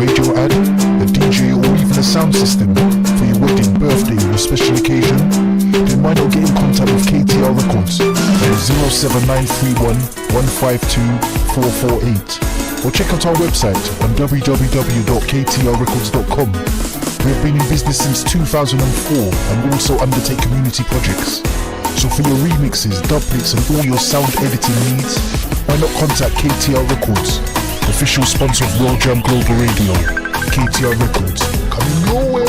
radio ad, a DJ or even a sound system for your wedding, birthday or special occasion, then why not get in contact with KTR Records at 07931 152 448 or check out our website on www.ktrrecords.com. We have been in business since 2004 and also undertake community projects. So for your remixes, dubplates and all your sound editing needs, why not contact KTR Records, official sponsor of World Jam Global Radio. KTR Records, coming your way.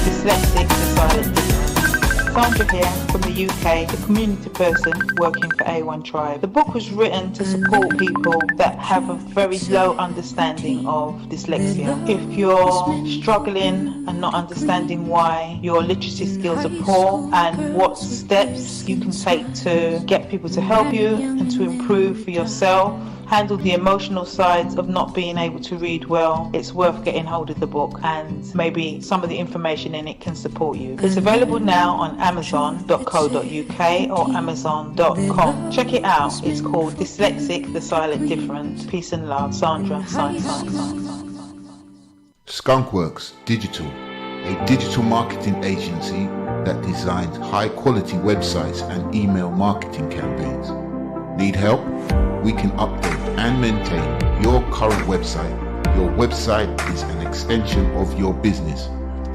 Dyslexic, the silent difference. Sandra here from the UK, the community person working for A1 Tribe. The book was written to support people that have a very low understanding of dyslexia. If you're struggling and not understanding why your literacy skills are poor and what steps you can take to get people to help you and to improve for yourself, handle the emotional sides of not being able to read well, it's worth getting hold of the book, and maybe some of the information in it can support you. It's available now on amazon.co.uk or amazon.com. Check it out. It's called Dyslexic, the Silent Difference. Peace and love. Sandra. Skunkworks Digital, a digital marketing agency that designs high-quality websites and email marketing campaigns. Need help? We can update and maintain your current website. Your website is an extension of your business.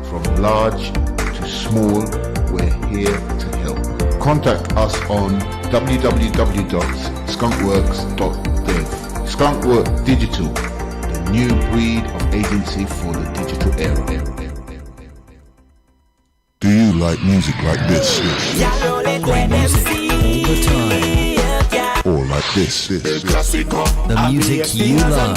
From large to small, we're here to help. Contact us on www.skunkworks.dev. Skunkworks Digital, the new breed of agency for the digital era. Do you like music like this? Great music all the time. Or like this? The music you love.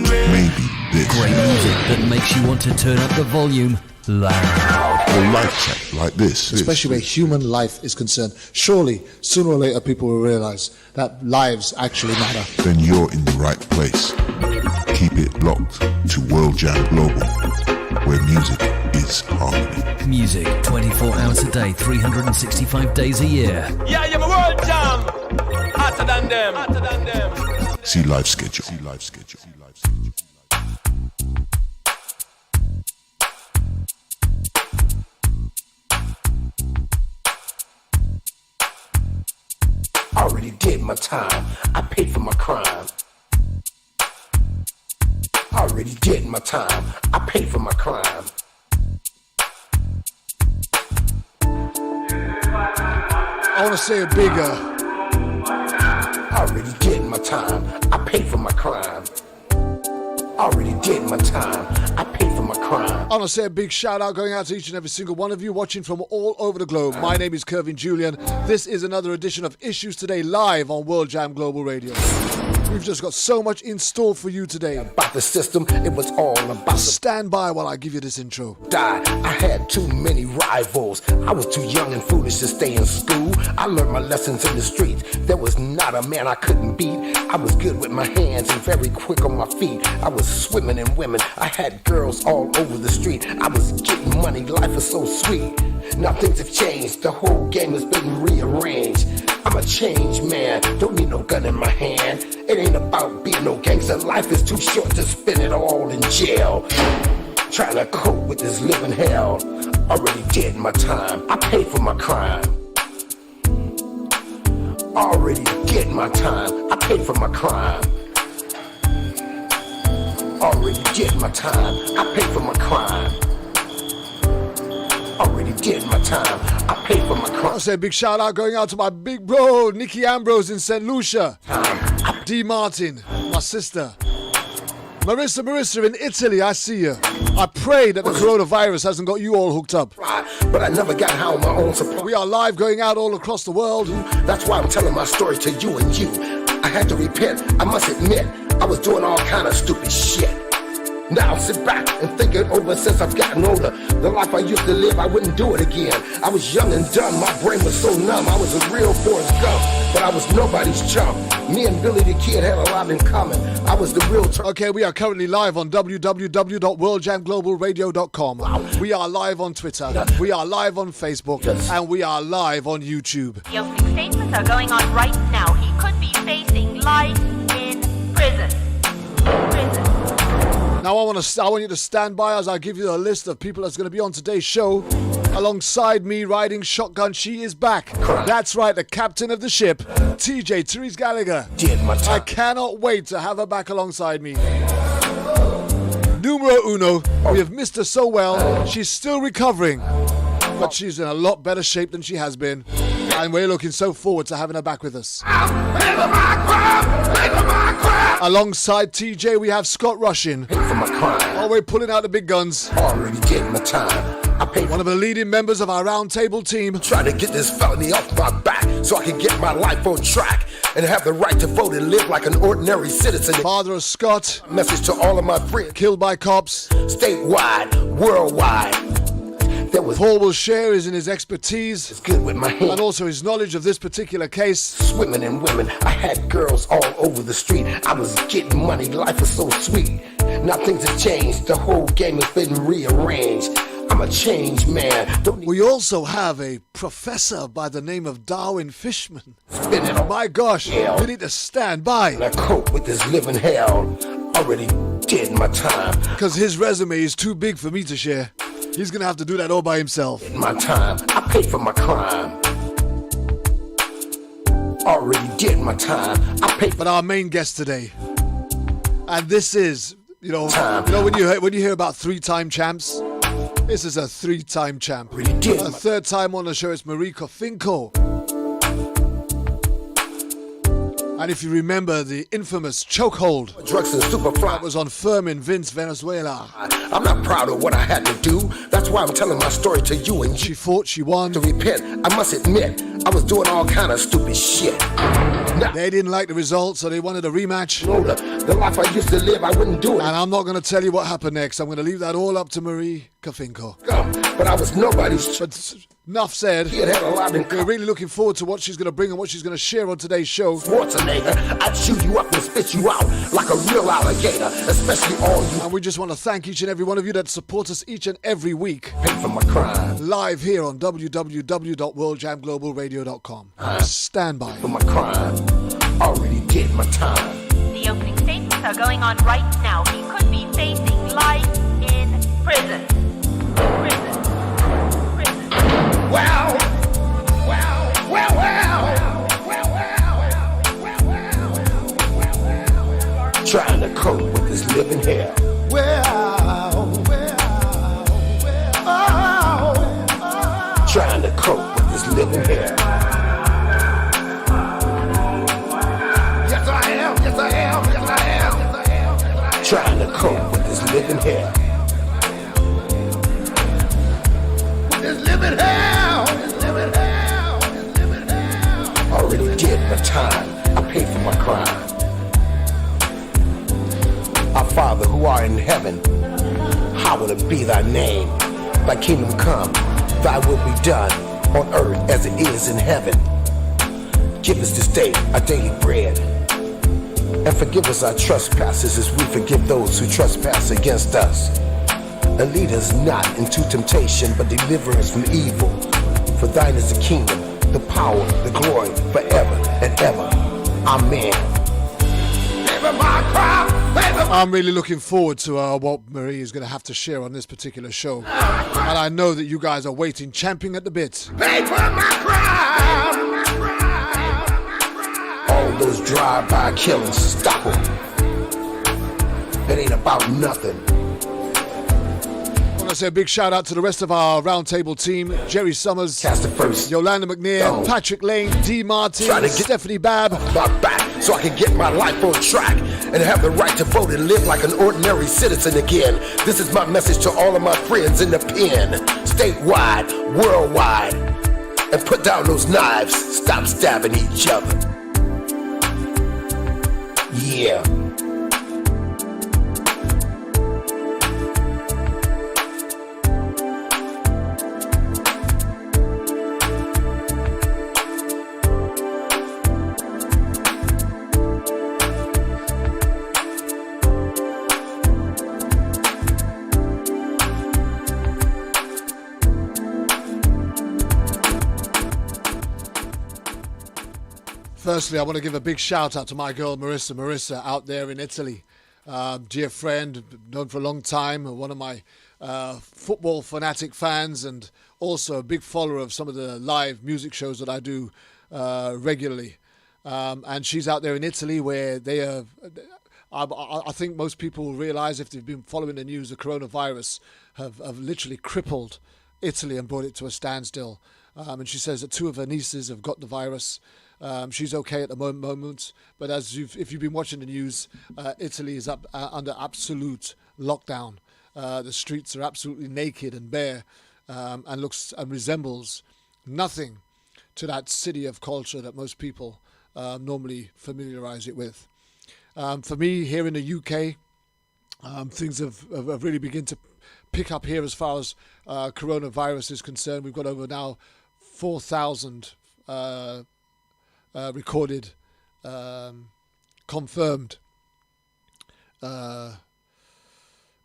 Maybe this. Great music that makes you want to turn up the volume loud. Or like this. Especially where human life is concerned. Surely, sooner or later, people will realize that lives actually matter. Then you're in the right place. Keep it locked to World Jam Global, where music is harmony. Music 24 hours a day, 365 days a year. Yeah, you're a World Jam. Hotter than them. See live schedule. Already did my time. I paid for my crime. Already did my time. I paid for my crime. I want to say it bigger. Already did my time. I paid for my crime. Already did my time. I paid for my crime. I want to say a big shout out going out to each and every single one of you watching from all over the globe. My name is Kervin Julien. This is another edition of Issues Today live on World Jam Global Radio. We've just got so much in store for you today. About the system, it was all about. Stand by while I give you this intro. I had too many rivals. I was too young and foolish to stay in school. I learned my lessons in the streets. There was not a man I couldn't beat. I was good with my hands and very quick on my feet. I was swimming in women. I had girls all over the street. I was getting money. Life was so sweet. Now things have changed. The whole game has been rearranged. I'm a changed man. Don't need no gun in my hand. It ain't about being no gangster. Life is too short to spend it all in jail. Trying to cope with this living hell. Already did my time. I paid for my crime. Already did my time. I paid for my crime. Already did my time. I paid for my crime. Already did my time. I paid for my crime. I'll say a big shout out going out to my big bro, Nicky Ambrose in St. Lucia. D. Martin, my sister. Marissa in Italy, I see you. I pray that the coronavirus hasn't got you all hooked up. But I never got how my own supply. We are live going out all across the world. That's why I'm telling my story to you and you. I had to repent, I must admit. I was doing all kind of stupid shit. Now sit back and think it over since I've gotten older. The life I used to live, I wouldn't do it again. I was young and dumb, my brain was so numb. I was a real Forrest Gump, but I was nobody's chump. Me and Billy the Kid had a lot in common. I was the real Okay, we are currently live on www.worldjamglobalradio.com. We are live on Twitter, we are live on Facebook, and we are live on YouTube. Your statements are going on right now. He could be facing life in prison. Now I want you to stand by as I give you a list of people that's going to be on today's show. Alongside me, riding shotgun, she is back. That's right, the captain of the ship, TJ, Therese Gallagher. I cannot wait to have her back alongside me. Numero uno, we have missed her so well. She's still recovering, but she's in a lot better shape than she has been. And we're looking so forward to having her back with us. Alongside TJ, we have Scott Rushin. Oh, we're pulling out the big guns. Already did my time. I paid one of the leading members of our roundtable team. Try to get this felony off my back so I can get my life on track and have the right to vote and live like an ordinary citizen. Father of Scott. Message to all of my friends. Killed by cops. Statewide, worldwide. Paul will share in his expertise. It's good with my hand. And also his knowledge of this particular case. Swimming in women. I had girls all over the street. I was getting money. Life was so sweet. Now things have changed. The whole game has been rearranged. I'm a changed man. We also have a professor by the name of Darwin Fishman. My gosh, you need to stand by. I cope with this living hell. Already did my time. Because his resume is too big for me to share. He's going to have to do that all by himself. My time. I paid for my crime. Already did my time. I paid. But our main guest today, and this is, when you hear about 3-time champs, this is a 3-time champ. Really did. A 3rd time on the show is Marie Cofinco. And if you remember the infamous chokehold drugs and superfly that was on Furman Vince Venezuela. I'm not proud of what I had to do. That's why I'm telling my story to you. And she fought, she won. To repent, I must admit, I was doing all kind of stupid shit. They didn't like the result, so they wanted a rematch. No, the life I used to live, I wouldn't do it. And I'm not going to tell you what happened next. I'm going to leave that all up to Marie Cofinco. But I was nobody's. But enough said. We're really looking forward to what she's going to bring and what she's going to share on today's show. Schwarzenegger, I'd shoot you up and spit you out like a real alligator, especially all you. And we just want to thank each and every one of you that support us each and every week. Pay for my crime. Live here on www.worldjamglobalradio.com. Stand by. For my crime. Already did my time. The opening statements are going on right now. He could be facing life in prison. Well. Trying to cope with this living hell. Trying to cope with this living hell. Yes, I am. Trying to cope with this living hell. This living hell. Already did my time. I paid for my crime. Our Father who art in heaven, hallowed be thy name. Thy kingdom come, thy will be done on earth as it is in heaven. Give us this day our daily bread. And forgive us our trespasses as we forgive those who trespass against us. And lead us not into temptation, but deliver us from evil. For thine is the kingdom, the power, the glory, forever and ever. Amen. I'm really looking forward to what Marie is going to have to share on this particular show. And I know that you guys are waiting, champing at the bit. Pay for my crime. All those drive-by killings, stop them. It ain't about nothing. I want to say a big shout out to the rest of our roundtable team: Jerry Summers, Yolanda McNair, Patrick Lane, D. Martin, Stephanie Babb. My back so I can get my life on track and have the right to vote and live like an ordinary citizen again. This is my message to all of my friends in the pen, statewide, worldwide, and put down those knives. Stop stabbing each other. Yeah. Firstly, I want to give a big shout out to my girl Marissa out there in Italy. dear friend, known for a long time, one of my football fanatic fans, and also a big follower of some of the live music shows that I do regularly. And she's out there in Italy where they are. I think most people will realize, if they've been following the news, the coronavirus have literally crippled Italy and brought it to a standstill. And she says that 2 of her nieces have got the virus. She's okay at the moment, but if you've been watching the news, Italy is under absolute lockdown. The streets are absolutely naked and bare, and looks and resembles nothing to that city of culture that most people normally familiarize it with. For me, here in the UK, things have really begun to pick up here as far as coronavirus is concerned. We've got over now 4,000 recorded, confirmed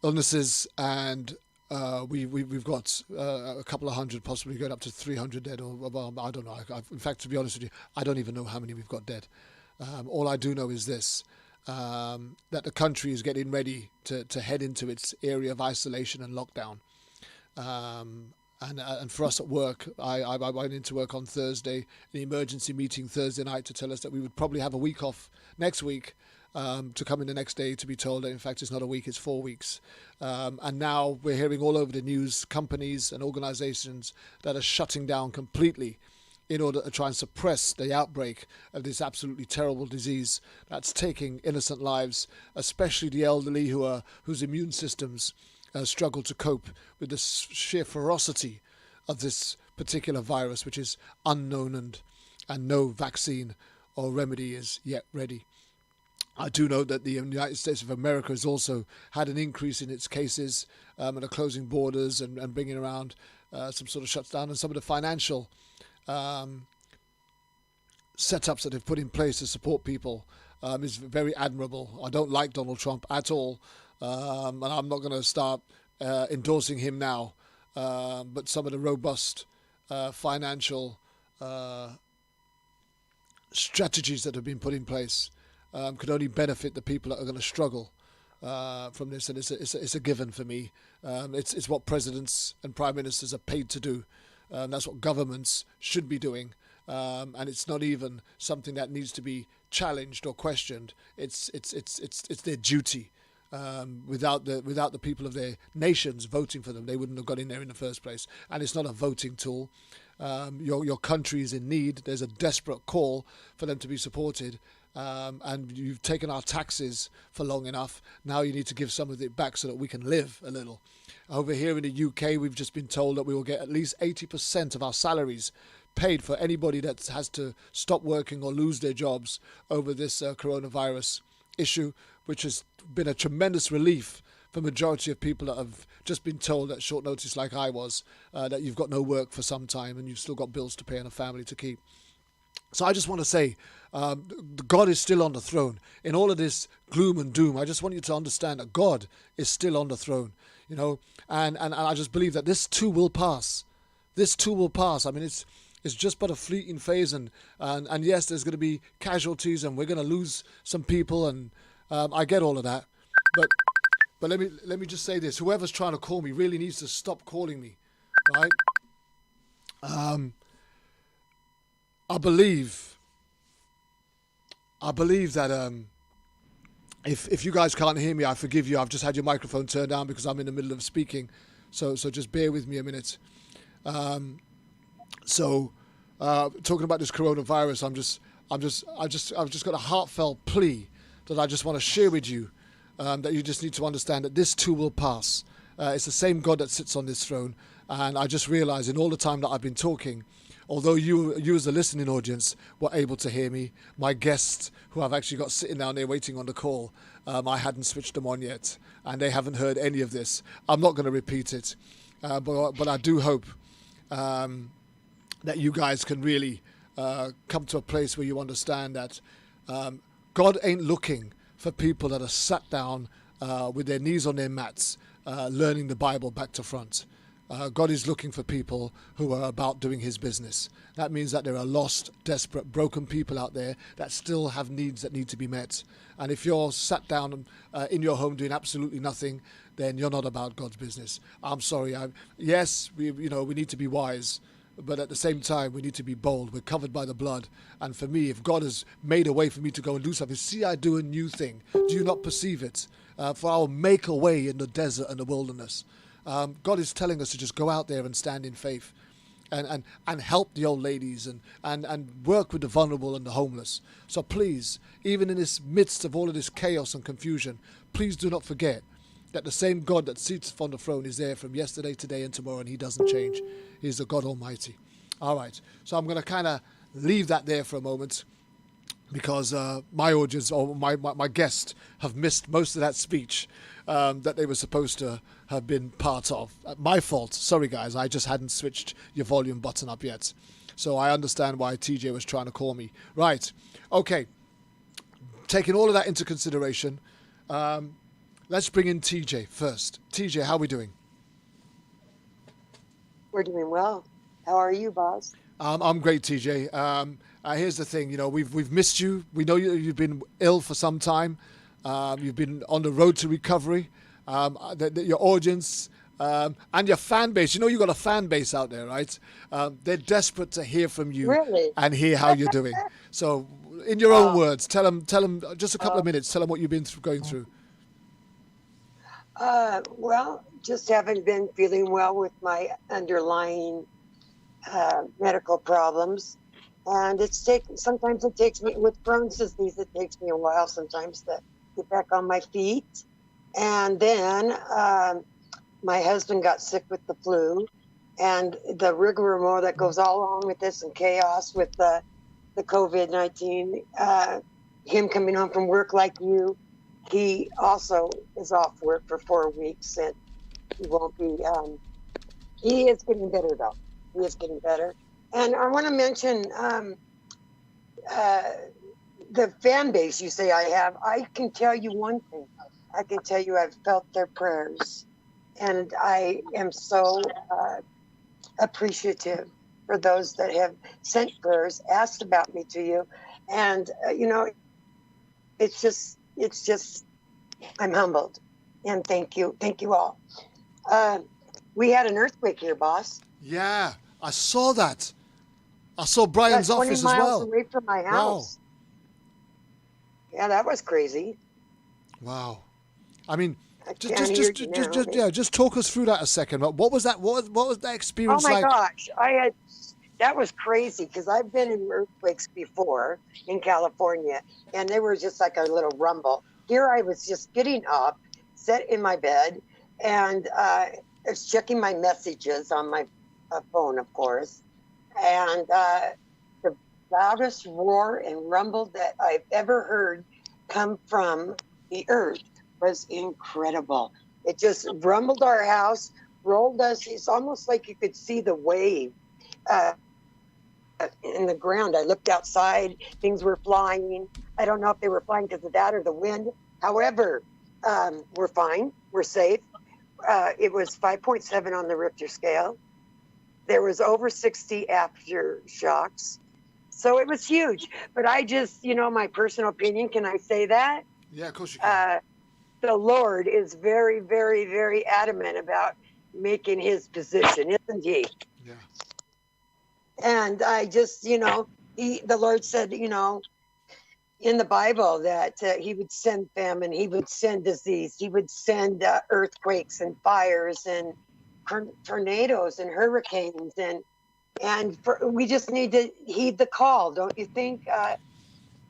illnesses, and we've got a couple of hundred, possibly going up to 300 dead, or I don't know. In fact, to be honest with you, I don't even know how many we've got dead. All I do know is this, that the country is getting ready to head into its area of isolation and lockdown. And for us at work, I went into work on Thursday, an emergency meeting Thursday night, to tell us that we would probably have a week off next week, to come in the next day to be told that in fact it's not a week, it's 4 weeks. And now we're hearing all over the news companies and organizations that are shutting down completely in order to try and suppress the outbreak of this absolutely terrible disease that's taking innocent lives, especially the elderly whose immune systems struggle to cope with the sheer ferocity of this particular virus, which is unknown, and no vaccine or remedy is yet ready. I do know that the United States of America has also had an increase in its cases, and are closing borders and bringing around some sort of shutdown, and some of the financial setups that they've put in place to support people is very admirable. I don't like Donald Trump at all, and I'm not going to start endorsing him now, but some of the robust financial strategies that have been put in place could only benefit the people that are going to struggle from this, and it's a given for me. It's what presidents and prime ministers are paid to do. That's what governments should be doing, and it's not even something that needs to be challenged or questioned. It's their duty. Without the people of their nations voting for them, they wouldn't have got in there in the first place. And it's not a voting tool. Your country is in need. There's a desperate call for them to be supported. And you've taken our taxes for long enough. Now you need to give some of it back so that we can live a little. Over here in the UK, we've just been told that we will get at least 80% of our salaries paid for anybody that has to stop working or lose their jobs over this coronavirus issue, which has been a tremendous relief for the majority of people that have just been told at short notice, like I was, that you've got no work for some time and you've still got bills to pay and a family to keep. So I just want to say, God is still on the throne. In all of this gloom and doom, I just want you to understand that God is still on the throne, and I just believe that this too will pass. This too will pass. I mean, it's just but a fleeting phase, and yes, there's going to be casualties, and we're going to lose some people, and I get all of that. But let me just say this: whoever's trying to call me really needs to stop calling me, right? I believe that if you guys can't hear me, I forgive you. I've just had your microphone turned down because I'm in the middle of speaking, so just bear with me a minute. Talking about this coronavirus, I've just got a heartfelt plea that I just want to share with you, that you just need to understand that this too will pass. It's the same God that sits on this throne, and I just realized in all the time that I've been talking, although you as the listening audience were able to hear me, my guests who I've actually got sitting down there waiting on the call, I hadn't switched them on yet, and they haven't heard any of this. I'm not going to repeat it, but I do hope that you guys can really come to a place where you understand that God ain't looking for people that are sat down with their knees on their mats, learning the Bible back to front. God is looking for people who are about doing his business. That means that there are lost, desperate, broken people out there that still have needs that need to be met. And if you're sat down in your home doing absolutely nothing, then you're not about God's business. I'm sorry. Yes, we need to be wise, but at the same time, we need to be bold. We're covered by the blood. And for me, if God has made a way for me to go and do something, see, I do a new thing. Do you not perceive it? For I will make a way in the desert and the wilderness. God is telling us to just go out there and stand in faith and help the old ladies and work with the vulnerable and the homeless. So please, even in this midst of all of this chaos and confusion, please do not forget that the same God that sits on the throne is there from yesterday, today, and tomorrow, and he doesn't change. He's the God Almighty. All right, so I'm going to kind of leave that there for a moment, because my audience or my guests have missed most of that speech that they were supposed to have been part of. My fault. Sorry, guys. I just hadn't switched your volume button up yet. So I understand why TJ was trying to call me. Right. Okay. Taking all of that into consideration, let's bring in TJ first. TJ, how are we doing? We're doing well. How are you, boss? I'm great, TJ. Here's the thing, we've missed you. We know you've been ill for some time. You've been on the road to recovery. Your audience and your fan base, you've got a fan base out there, right? They're desperate to hear from you and hear how you're doing. So, in your own words, tell them just a couple of minutes. Tell them what you've been going through. Well, just haven't been feeling well with my underlying medical problems. And sometimes it takes me, with Crohn's disease, it takes me a while sometimes to get back on my feet. And then my husband got sick with the flu, and the rigmarole that goes all along with this and chaos with the COVID-19, him coming home from work like you, he also is off work for 4 weeks, and he won't be, he is getting better though. He is getting better. And I want to mention the fan base you say I have. I can tell you one thing. I can tell you I've felt their prayers. And I am so appreciative for those that have sent prayers, asked about me to you. And, it's just, I'm humbled. And thank you. Thank you all. We had an earthquake here, boss. Yeah, I saw that. I saw Brian's office as well. 20 miles away from my house. Wow. Yeah, that was crazy. Wow. I mean, just talk us through that a second. What was that? What was that experience like? Oh my gosh, that was crazy, because I've been in earthquakes before in California, and they were just like a little rumble. Here I was just getting up, sat in my bed, and I was checking my messages on my phone, of course. And the loudest roar and rumble that I've ever heard come from the earth was incredible. It just rumbled our house, rolled us. It's almost like you could see the wave in the ground. I looked outside, things were flying. I don't know if they were flying because of that or the wind. However, we're fine, we're safe. It was 5.7 on the Richter scale. There was over 60 aftershocks. So it was huge. But I just, my personal opinion, can I say that? Yeah, of course you can. The Lord is very, very, very adamant about making his position, isn't he? Yeah. And I just, the Lord said, in the Bible that he would send famine, he would send disease, he would send earthquakes and fires and tornadoes and hurricanes, and we just need to heed the call, don't you think?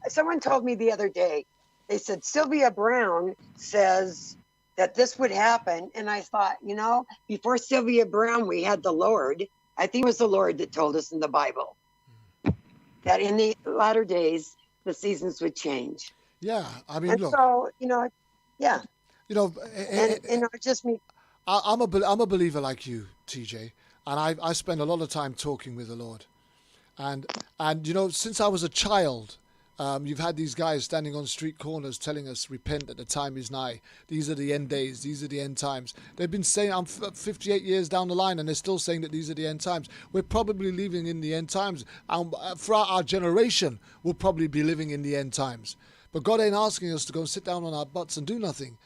Someone told me the other day, they said Sylvia Brown says that this would happen, and I thought, before Sylvia Brown we had the Lord. I think it was the Lord that told us in the Bible that in the latter days the seasons would change. Yeah, I mean, and look. So yeah. Just me. I'm a believer like you, TJ, and I spend a lot of time talking with the Lord, and since I was a child, You've had these guys standing on street corners telling us, repent that the time is nigh. These are the end days. These are the end times. They've been saying, I'm 58 years down the line, and they're still saying that these are the end times. We're probably living in the end times. Throughout our generation, we'll probably be living in the end times. But God ain't asking us to go and sit down on our butts and do nothing.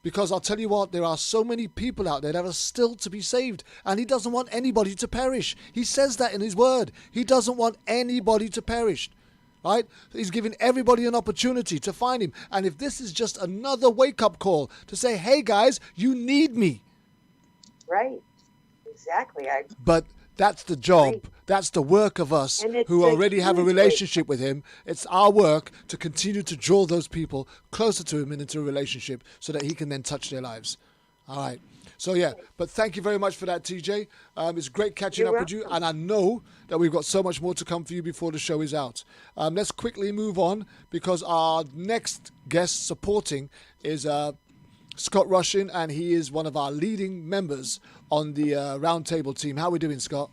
Because I'll tell you what, there are so many people out there that are still to be saved. And he doesn't want anybody to perish. He says that in his word. He doesn't want anybody to perish. Right? He's giving everybody an opportunity to find him. And if this is just another wake-up call to say, hey, guys, you need me. Right. Exactly. But that's the job. Right. That's the work of us who already have a relationship with him. It's our work to continue to draw those people closer to him and into a relationship so that he can then touch their lives. All right. So, yeah, but thank you very much for that, TJ. It's great catching up with you, and I know that we've got so much more to come for you before the show is out. Let's quickly move on because our next guest supporting is Scott Rushin, and he is one of our leading members on the roundtable team. How are we doing, Scott?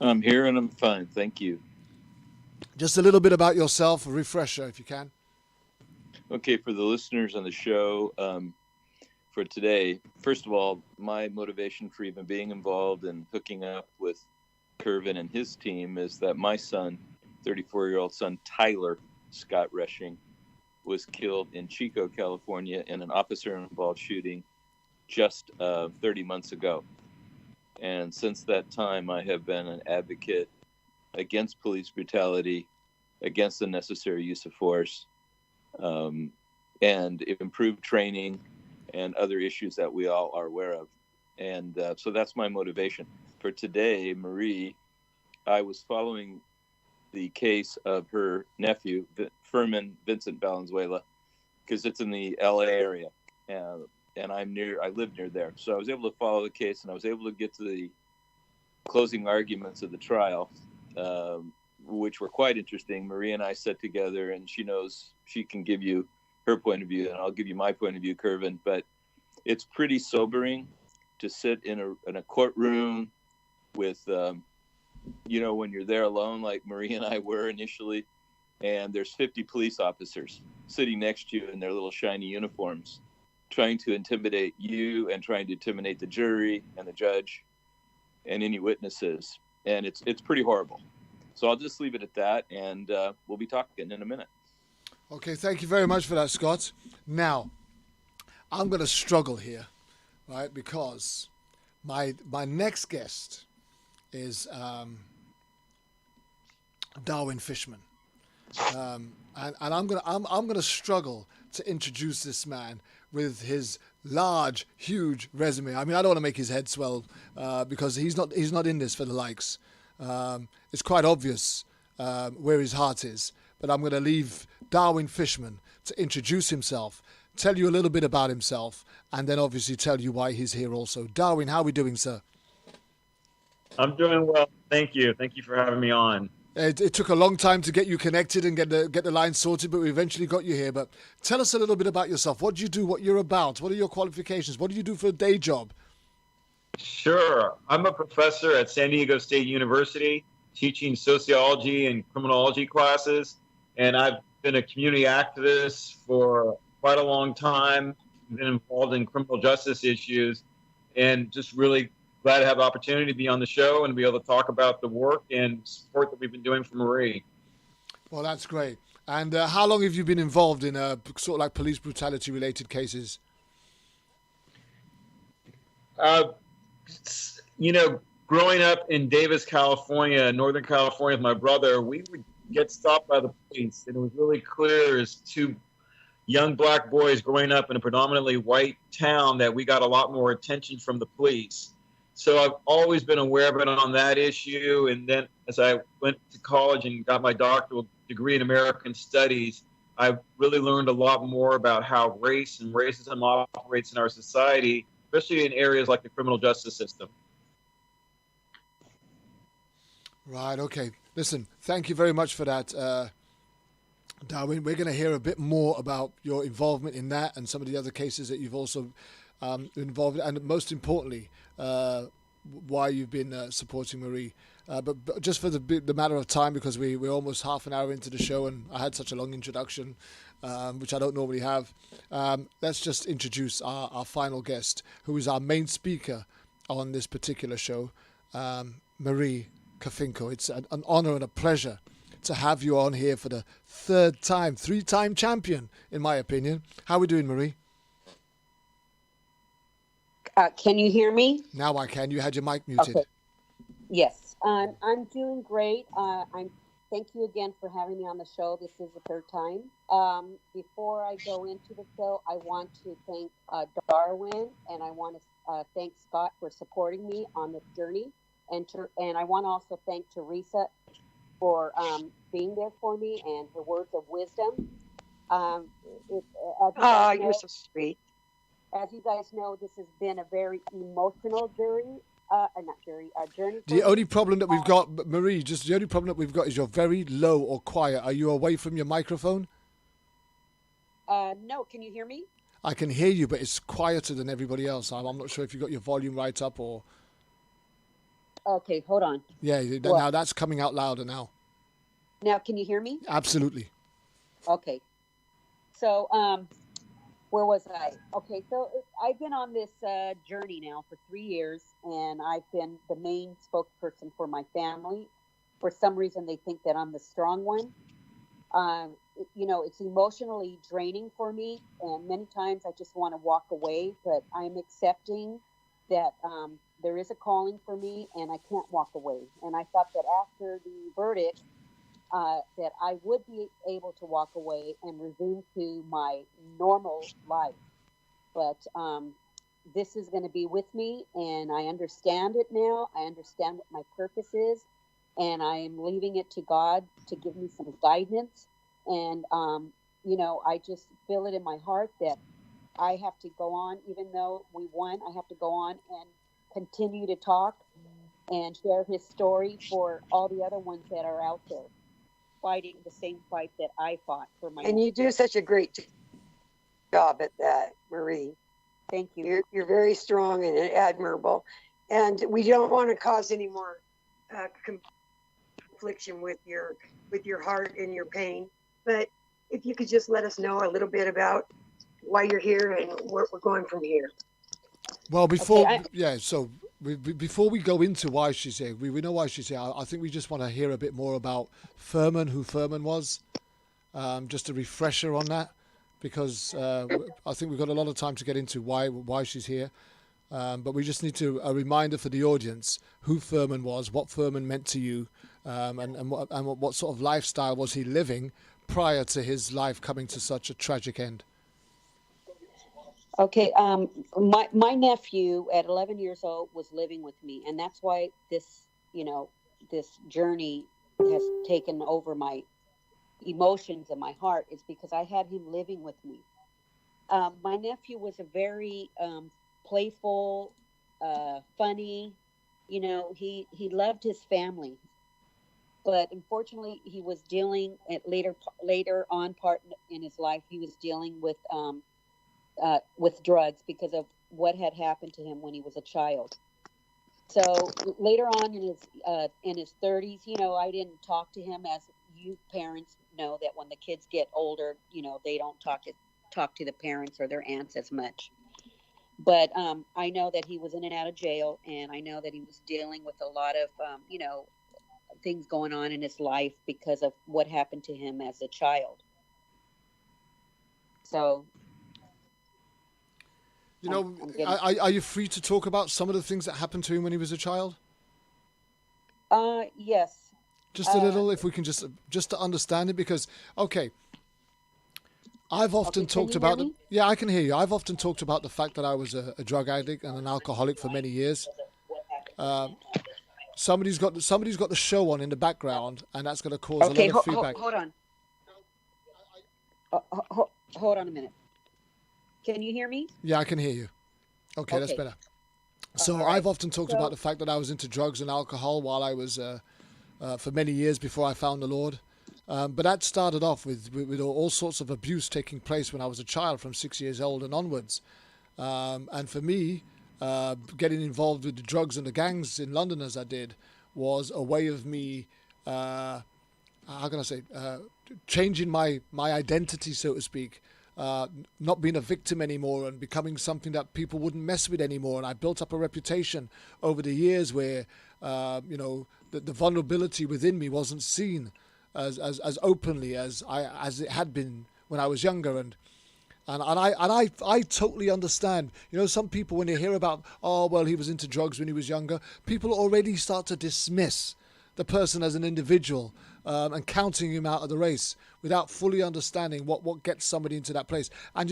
I'm here and I'm fine. Thank you. Just a little bit about yourself, a refresher, if you can. Okay, for the listeners on the show, for today, first of all, my motivation for even being involved and hooking up with Kervin and his team is that my son, 34-year-old son, Tyler Scott Rushing, was killed in Chico, California in an officer-involved shooting just 30 months ago. And since that time, I have been an advocate against police brutality, against the necessary use of force, and improved training and other issues that we all are aware of. And so that's my motivation. For today, Marie, I was following the case of her nephew, Fishman Vincent Valenzuela, because it's in the LA area. And I live near there. So I was able to follow the case, and I was able to get to the closing arguments of the trial, which were quite interesting. Marie and I sat together, and she knows she can give you her point of view, and I'll give you my point of view, Kervin. But it's pretty sobering to sit in a courtroom with, when you're there alone, like Marie and I were initially, and there's 50 police officers sitting next to you in their little shiny uniforms, trying to intimidate you and trying to intimidate the jury and the judge and any witnesses. And it's pretty horrible. So I'll just leave it at that, and we'll be talking in a minute. Okay, thank you very much for that, Scott. Now, I'm going to struggle here, right? Because my next guest is Darwin Fishman, and I'm gonna struggle to introduce this man with his large, huge resume. I mean, I don't want to make his head swell because he's not in this for the likes. It's quite obvious where his heart is, but I'm going to leave Darwin Fishman to introduce himself, tell you a little bit about himself, and then obviously tell you why he's here also. Darwin, how are we doing, sir? I'm doing well. Thank you. Thank you for having me on. It took a long time to get you connected and get the line sorted, but we eventually got you here. But tell us a little bit about yourself. What do you do? What you're about? What are your qualifications? What do you do for a day job? Sure. I'm a professor at San Diego State University, teaching sociology and criminology classes. And I've been a community activist for quite a long time, been involved in criminal justice issues, and just really glad to have the opportunity to be on the show and be able to talk about the work and support that we've been doing for Marie. Well, that's great. And how long have you been involved in sort of like police brutality related cases? Growing up in Davis, California, Northern California with my brother, we would get stopped by the police. And it was really clear as two young black boys growing up in a predominantly white town that we got a lot more attention from the police. So I've always been aware of it on that issue. And then as I went to college and got my doctoral degree in American Studies, I really learned a lot more about how race and racism operates in our society, especially in areas like the criminal justice system. Right, okay. Listen, thank you very much for that, Darwin. We're going to hear a bit more about your involvement in that and some of the other cases that you've also involved in, and most importantly, why you've been supporting Marie. But just for the matter of time, because we're almost half an hour into the show and I had such a long introduction, which I don't normally have, let's just introduce our final guest, who is our main speaker on this particular show, Marie Cofinco. It's an honor and a pleasure to have you on here for the third time, three-time champion, in my opinion. How are we doing, Marie? Can you hear me? Now I can. You had your mic muted. Okay. Yes, I'm doing great. Thank you again for having me on the show. This is the third time. Before I go into the show, I want to thank Darwin, and I want to thank Scott for supporting me on this journey, and I want to also thank Teresa for being there for me and her words of wisdom. You're so sweet. As you guys know, this has been a very emotional journey. Journey. The only problem that we've got, Marie, the only problem that we've got is you're very low or quiet. Are you away from your microphone? No, can you hear me? I can hear you, but it's quieter than everybody else. I'm not sure if you got your volume right up or... Okay, hold on. Yeah, now that's coming out louder now. Now, can you hear me? Absolutely. Okay. So, where was I? Okay, so I've been on this journey now for 3 years, and I've been the main spokesperson for my family. For some reason, they think that I'm the strong one. It's emotionally draining for me, and many times I just want to walk away, but I'm accepting that there is a calling for me, and I can't walk away. And I thought that after the verdict, that I would be able to walk away and resume to my normal life. But this is going to be with me, and I understand it now. I understand what my purpose is, and I am leaving it to God to give me some guidance. And, I just feel it in my heart that I have to go on, even though we won, I have to go on and continue to talk and share his story for all the other ones that are out there fighting the same fight that I fought for my. And you do such a great job at that, Marie. Thank you. You're very strong and admirable, and we don't want to cause any more confliction with your heart and your pain. But if you could just let us know a little bit about why you're here and where we're going from here. Well, before we go into why she's here, we know why she's here. I think we just want to hear a bit more about Fishman, who Fishman was, just a refresher on that, because I think we've got a lot of time to get into why she's here. But we just need a reminder for the audience who Fishman was, what Fishman meant to you, and what sort of lifestyle was he living prior to his life coming to such a tragic end. Okay, my nephew at 11 years old was living with me, and that's why this journey has taken over my emotions and my heart, is because I had him living with me. My nephew was a very playful, funny, he loved his family, but unfortunately he was dealing at later on part in his life, he was dealing with drugs because of what had happened to him when he was a child. So later on in his 30s, I didn't talk to him, as you parents know that when the kids get older, they don't talk to the parents or their aunts as much. But I know that he was in and out of jail, and I know that he was dealing with a lot of things going on in his life because of what happened to him as a child. So. Are you free to talk about some of the things that happened to him when he was a child? Yes. Just a little, if we can just to understand it, because, okay, I've often talked about it. Yeah, I can hear you. I've often talked about the fact that I was a drug addict and an alcoholic for many years. Somebody's got the show on in the background, and that's going to cause a lot of feedback. Hold on. Hold on a minute. Can you hear me? Yeah, I can hear you. Okay. That's better. So I've often talked about the fact that I was into drugs and alcohol while I was for many years before I found the Lord. But that started off with all sorts of abuse taking place when I was a child, from 6 years old and onwards. And for me, getting involved with the drugs and the gangs in London as I did was a way of me, how can I say, changing my identity, so to speak. Not being a victim anymore and becoming something that people wouldn't mess with anymore. And I built up a reputation over the years where, the vulnerability within me wasn't seen as openly as it had been when I was younger. And I totally understand. Some people, when they hear about, oh, well, he was into drugs when he was younger, people already start to dismiss the person as an individual and counting him out of the race without fully understanding what gets somebody into that place. And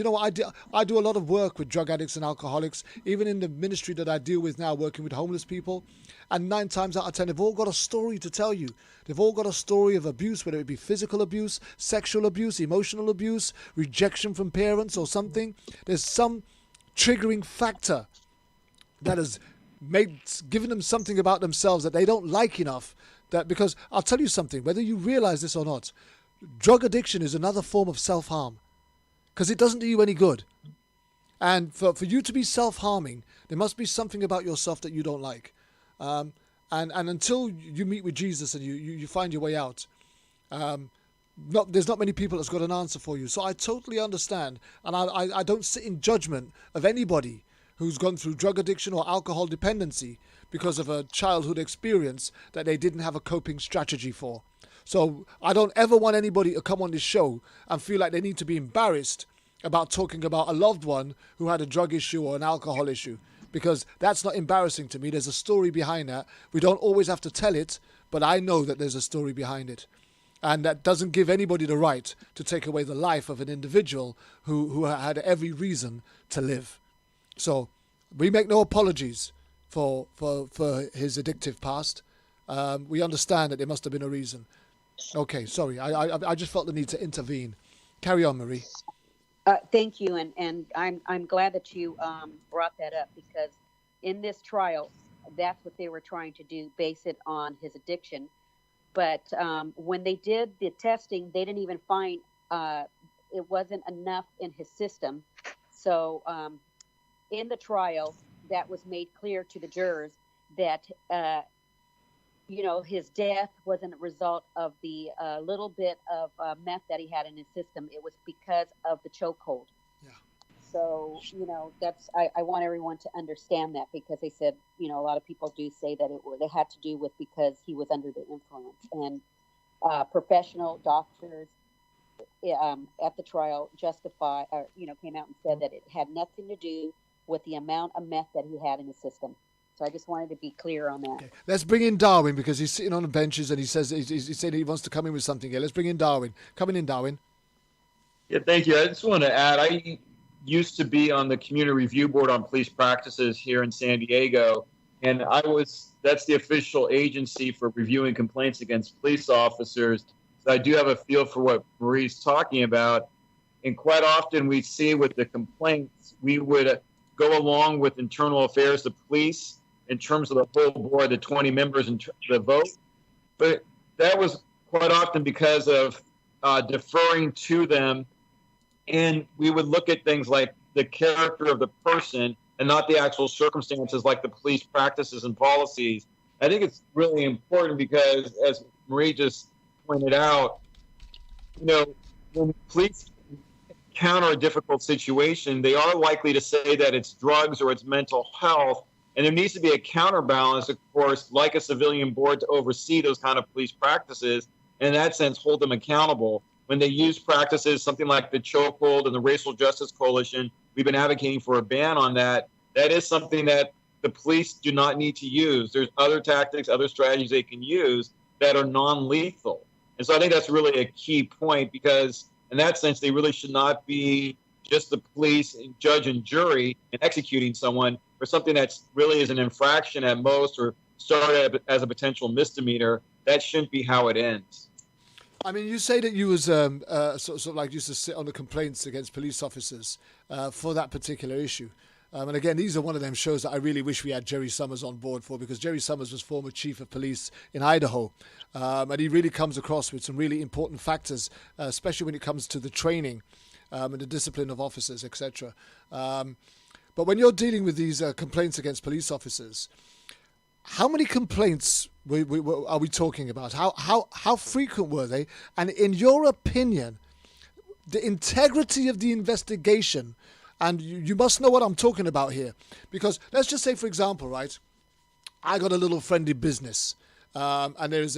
I do a lot of work with drug addicts and alcoholics, even in the ministry that I deal with now, working with homeless people. And 9 times out of 10, they've all got a story to tell you. They've all got a story of abuse, whether it be physical abuse, sexual abuse, emotional abuse, rejection from parents or something. There's some triggering factor that has given them something about themselves that they don't like enough. Because I'll tell you something, whether you realize this or not, drug addiction is another form of self-harm because it doesn't do you any good. And for you to be self-harming, there must be something about yourself that you don't like. And until you meet with Jesus and you find your way out, there's not many people that's got an answer for you. So I totally understand. And I don't sit in judgment of anybody who's gone through drug addiction or alcohol dependency because of a childhood experience that they didn't have a coping strategy for. So I don't ever want anybody to come on this show and feel like they need to be embarrassed about talking about a loved one who had a drug issue or an alcohol issue, because that's not embarrassing to me. There's a story behind that. We don't always have to tell it, but I know that there's a story behind it. And that doesn't give anybody the right to take away the life of an individual who had every reason to live. So we make no apologies for his addictive past. We understand that there must have been a reason. Okay, sorry. I just felt the need to intervene. Carry on, Marie. Thank you, and I'm glad that you brought that up, because in this trial, that's what they were trying to do, base it on his addiction. But when they did the testing, they didn't even find it wasn't enough in his system. So in the trial, that was made clear to the jurors that his death wasn't a result of the little bit of meth that he had in his system. It was because of the chokehold. Yeah. So, that's, I want everyone to understand that, because they said, a lot of people do say that it had to do with because he was under the influence. And professional doctors at the trial came out and said that it had nothing to do with the amount of meth that he had in his system. So I just wanted to be clear on that. Okay. Let's bring in Darwin, because he's sitting on the benches and he says he said he wants to come in with something here. Let's bring in Darwin. Coming in, Darwin. Yeah, thank you. I just want to add, I used to be on the community review board on police practices here in San Diego, and that's the official agency for reviewing complaints against police officers. So I do have a feel for what Marie's talking about. And quite often we see with the complaints, we would go along with internal affairs, the police, in terms of the whole board, the 20 members and the vote. But that was quite often because of deferring to them. And we would look at things like the character of the person and not the actual circumstances, like the police practices and policies. I think it's really important because, as Marie just pointed out, when police counter a difficult situation, they are likely to say that it's drugs or it's mental health. And there needs to be a counterbalance, of course, like a civilian board, to oversee those kind of police practices. And in that sense, hold them accountable. When they use practices, something like the chokehold and the Racial Justice Coalition, we've been advocating for a ban on that. That is something that the police do not need to use. There's other tactics, other strategies they can use that are non-lethal. And so I think that's really a key point, because in that sense, they really should not be just the police and judge and jury in executing someone for something that really is an infraction at most, or started as a potential misdemeanor. That shouldn't be how it ends. I mean, you say that you was sort of like used to sit on the complaints against police officers for that particular issue. And again, these are one of them shows that I really wish we had Jerry Summers on board for, because Jerry Summers was former chief of police in Idaho. And he really comes across with some really important factors, especially when it comes to the training and the discipline of officers, etc. But when you're dealing with these complaints against police officers, how many complaints are we talking about? How frequent were they? And in your opinion, the integrity of the investigation, and you must know what I'm talking about here, because let's just say, for example, right, I got a little friendly business. And there is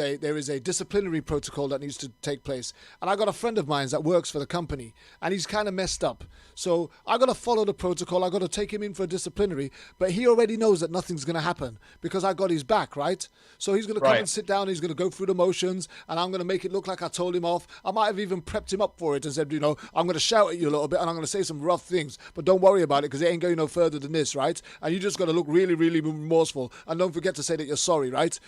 a disciplinary protocol that needs to take place. And I got a friend of mine that works for the company, and he's kind of messed up. So I got to follow the protocol. I got to take him in for a disciplinary, but he already knows that nothing's going to happen because I got his back, right? So he's going to come and sit down. He's going to go through the motions, and I'm going to make it look like I told him off. I might have even prepped him up for it and said, I'm going to shout at you a little bit, and I'm going to say some rough things, but don't worry about it because it ain't going no further than this, right? And you just got to look really, really remorseful, and don't forget to say that you're sorry, right?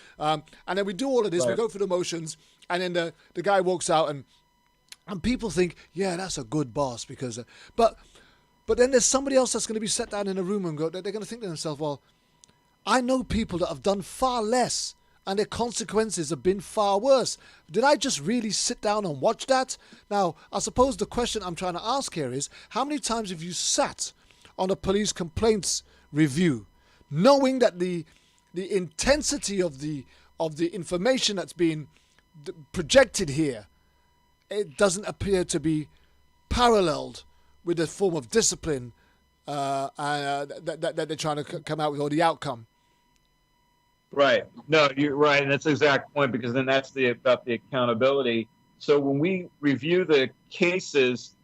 And then we do all of this, we go through the motions, and then the guy walks out, and people think, yeah, that's a good boss, because, but then there's somebody else that's going to be set down in a room and they're going to think to themselves, well, I know people that have done far less, and their consequences have been far worse. Did I just really sit down and watch that? Now, I suppose the question I'm trying to ask here is, how many times have you sat on a police complaints review, knowing that the intensity of the information that's being projected here, it doesn't appear to be paralleled with the form of discipline that they're trying to come out with, or the outcome? Right. No, you're right, and that's the exact point, because then that's about the accountability. So when we review the cases,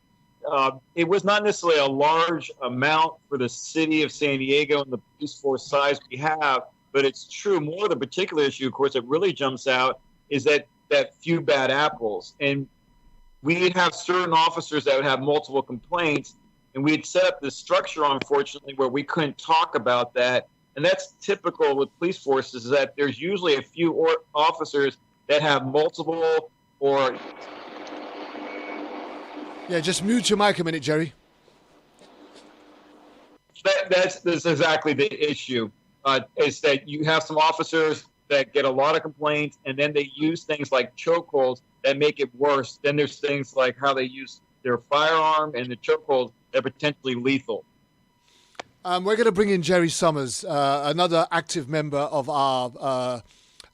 it was not necessarily a large amount for the city of San Diego and the police force size we have. But it's true, more the particular issue, of course, that really jumps out is that few bad apples. And we'd have certain officers that would have multiple complaints, and we'd set up this structure, unfortunately, where we couldn't talk about that. And that's typical with police forces, is that there's usually a few officers that have multiple or... Yeah, just mute your mic a minute, Jerry. That's exactly the issue. Is that you have some officers that get a lot of complaints, and then they use things like chokeholds that make it worse. Then there's things like how they use their firearm and the chokehold that are potentially lethal. We're going to bring in Jerry Summers, another active member of our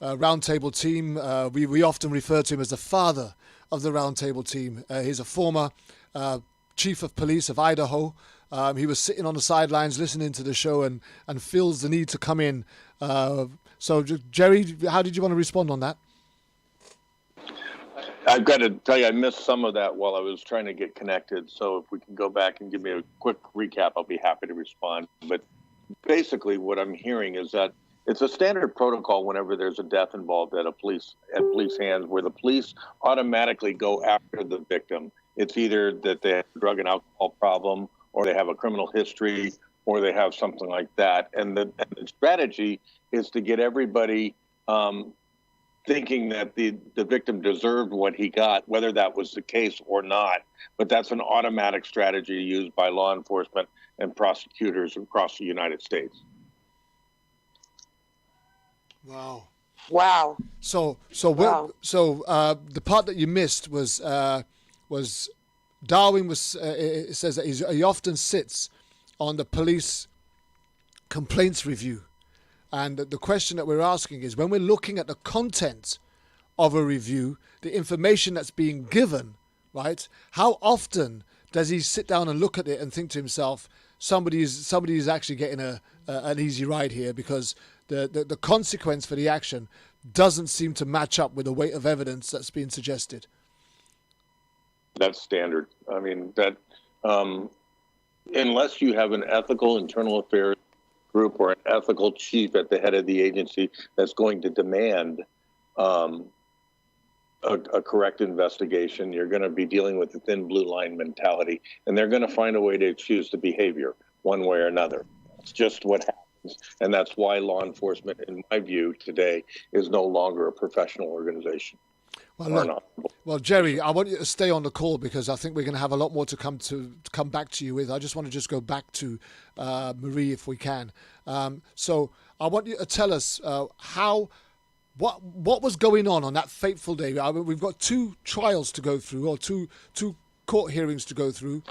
roundtable team. We often refer to him as the father of the roundtable team. He's a former chief of police of Idaho. He was sitting on the sidelines listening to the show and feels the need to come in. So, Jerry, how did you want to respond on that? I've got to tell you, I missed some of that while I was trying to get connected. So if we can go back and give me a quick recap, I'll be happy to respond. But basically what I'm hearing is that it's a standard protocol whenever there's a death involved at police hands, where the police automatically go after the victim. It's either that they have a drug and alcohol problem, or they have a criminal history, or they have something like that. And the strategy is to get everybody thinking that the victim deserved what he got, whether that was the case or not. But that's an automatic strategy used by law enforcement and prosecutors across the United States. Wow. Wow. So the part that you missed was Darwin was. It says that he often sits on the police complaints review, and the question that we're asking is, when we're looking at the content of a review, the information that's being given, right? How often does he sit down and look at it and think to himself, somebody is actually getting an easy ride here, because the consequence for the action doesn't seem to match up with the weight of evidence that's being suggested? That's standard. I mean, that unless you have an ethical internal affairs group or an ethical chief at the head of the agency that's going to demand a correct investigation, you're going to be dealing with the thin blue line mentality, and they're going to find a way to choose the behavior one way or another. It's just what happens. And that's why law enforcement, in my view, today is no longer a professional organization. Well, Jerry, I want you to stay on the call, because I think we're going to have a lot more to come back to you with. I just want to go back to Marie, if we can. So I want you to tell us what was going on that fateful day. I mean, we've got two trials to go through, or two court hearings to go through,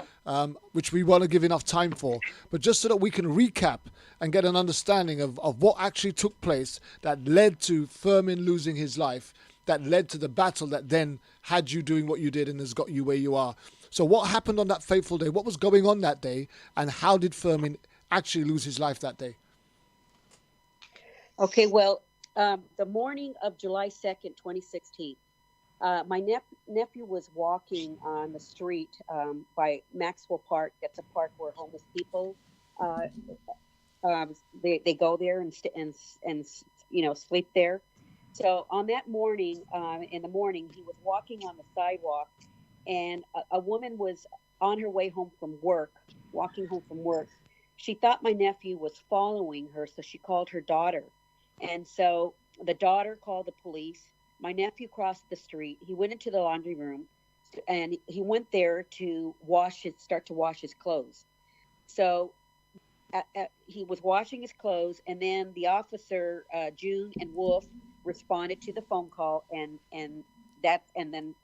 which we want to give enough time for. But just so that we can recap and get an understanding of what actually took place that led to Fermin losing his life, that led to the battle that then had you doing what you did and has got you where you are. So what happened on that fateful day? What was going on that day? And how did Fermin actually lose his life that day? Okay, well, the morning of July 2nd, 2016, my nephew was walking on the street by Maxwell Park. That's a park where homeless people they go there and sleep there. So on that morning, in the morning, he was walking on the sidewalk, and a woman was on her way home from work, walking home from work. She thought my nephew was following her, so she called her daughter. And so the daughter called the police. My nephew crossed the street. He went into the laundry room, and he went there to start to wash his clothes. So he was washing his clothes, and then the officer, June and Wolf, responded to the phone call, and then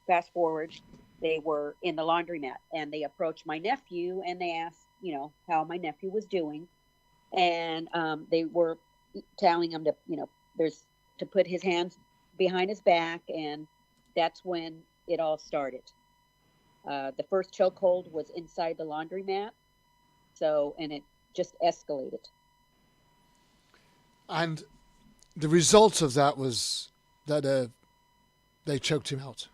fast forward, they were in the laundromat, and they approached my nephew, and they asked how my nephew was doing, and they were telling him to put his hands behind his back, and that's when it all started. The first chokehold was inside the laundromat, and it just escalated. And the result of that was that they choked him out.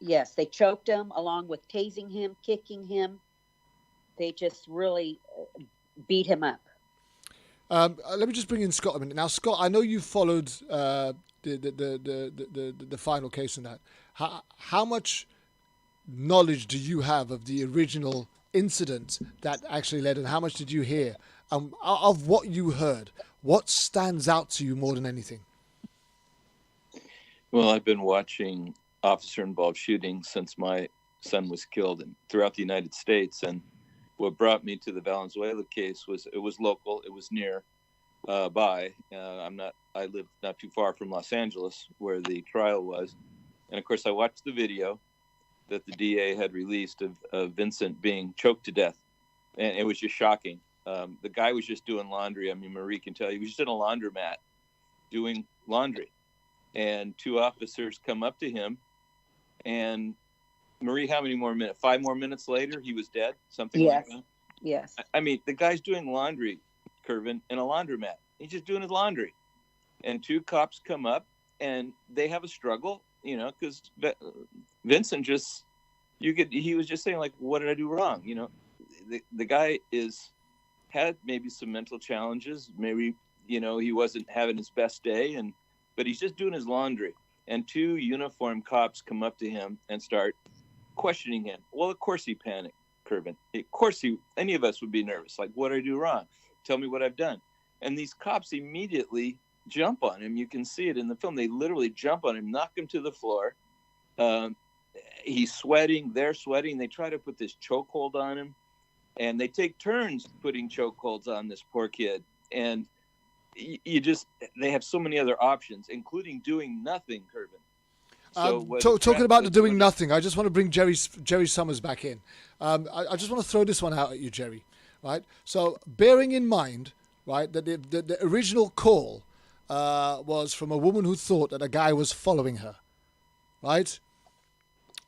Yes, they choked him along with tasing him, kicking him. They just really beat him up. Let me just bring in Scott a minute. Now, Scott, I know you followed the final case in that. How much knowledge do you have of the original incident that actually led, and how much did you hear? Of what you heard, what stands out to you more than anything? Well, I've been watching officer-involved shootings since my son was killed throughout the United States, and what brought me to the Valenzuela case was it was local, it was near by. I live not too far from Los Angeles where the trial was, and of course I watched the video that the DA had released of Vincent being choked to death, and it was just shocking. The guy was just doing laundry. I mean, Marie can tell you, he was just in a laundromat doing laundry, and two officers come up to him, and Marie, how many more minutes? 5 more minutes later, he was dead? Something like that? Yes. I mean, the guy's doing laundry, Kervin, in a laundromat. He's just doing his laundry. And two cops come up, and they have a struggle, because Vincent he was just saying, like, what did I do wrong? The guy had maybe some mental challenges. Maybe, he wasn't having his best day, but he's just doing his laundry. And two uniformed cops come up to him and start questioning him. Well, of course he panicked, Kervin. Of course any of us would be nervous. Like, what did I do wrong? Tell me what I've done. And these cops immediately jump on him. You can see it in the film. They literally jump on him, knock him to the floor. He's sweating. They're sweating. They try to put this chokehold on him. And they take turns putting chokeholds on this poor kid. And they have so many other options, including doing nothing, Kervin. Talking about the doing nothing, I just want to bring Jerry Summers back in. I just want to throw this one out at you, Jerry. Right? So, bearing in mind, right, that the original call was from a woman who thought that a guy was following her, right?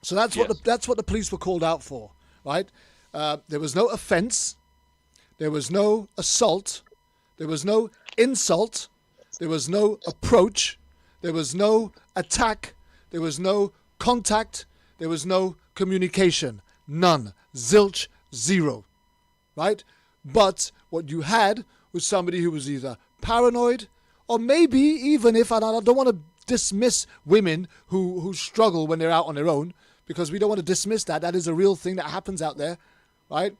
So that's what the police were called out for, right? There was no offense, there was no assault, there was no insult, there was no approach, there was no attack. There was no contact. There was no communication. None. Zilch. Zero. Right? But what you had was somebody who was either paranoid or maybe even if, and I don't want to dismiss women who struggle when they're out on their own, because we don't want to dismiss that. That is a real thing that happens out there. Right?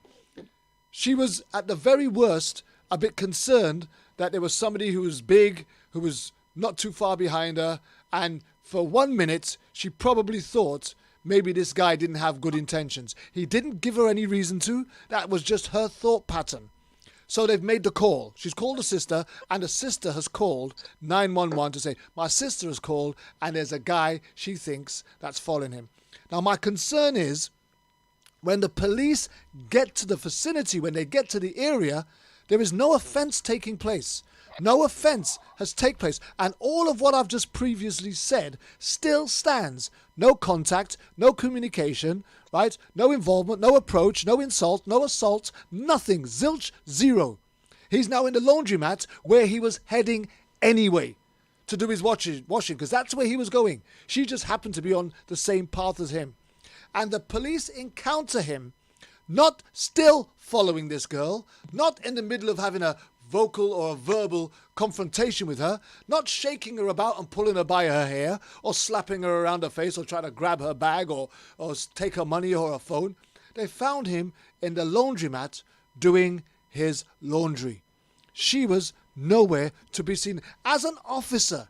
She was at the very worst a bit concerned that there was somebody who was big, who was not too far behind her, and for 1 minute, she probably thought maybe this guy didn't have good intentions. He didn't give her any reason to. That was just her thought pattern. So they've made the call. She's called the sister, and the sister has called 911 to say, my sister has called, and there's a guy she thinks that's following him. Now, my concern is, when the police get to the vicinity, when they get to the area, there is no offence taking place. No offence has taken place. And all of what I've just previously said still stands. No contact, no communication, right? No involvement, no approach, no insult, no assault, nothing. Zilch, zero. He's now in the laundromat where he was heading anyway to do his washing, because that's where he was going. She just happened to be on the same path as him. And the police encounter him, not still following this girl, not in the middle of having a vocal or a verbal confrontation with her, not shaking her about and pulling her by her hair, or slapping her around her face, or trying to grab her bag, or take her money or her phone. They found him in the laundromat doing his laundry. She was nowhere to be seen. As an officer,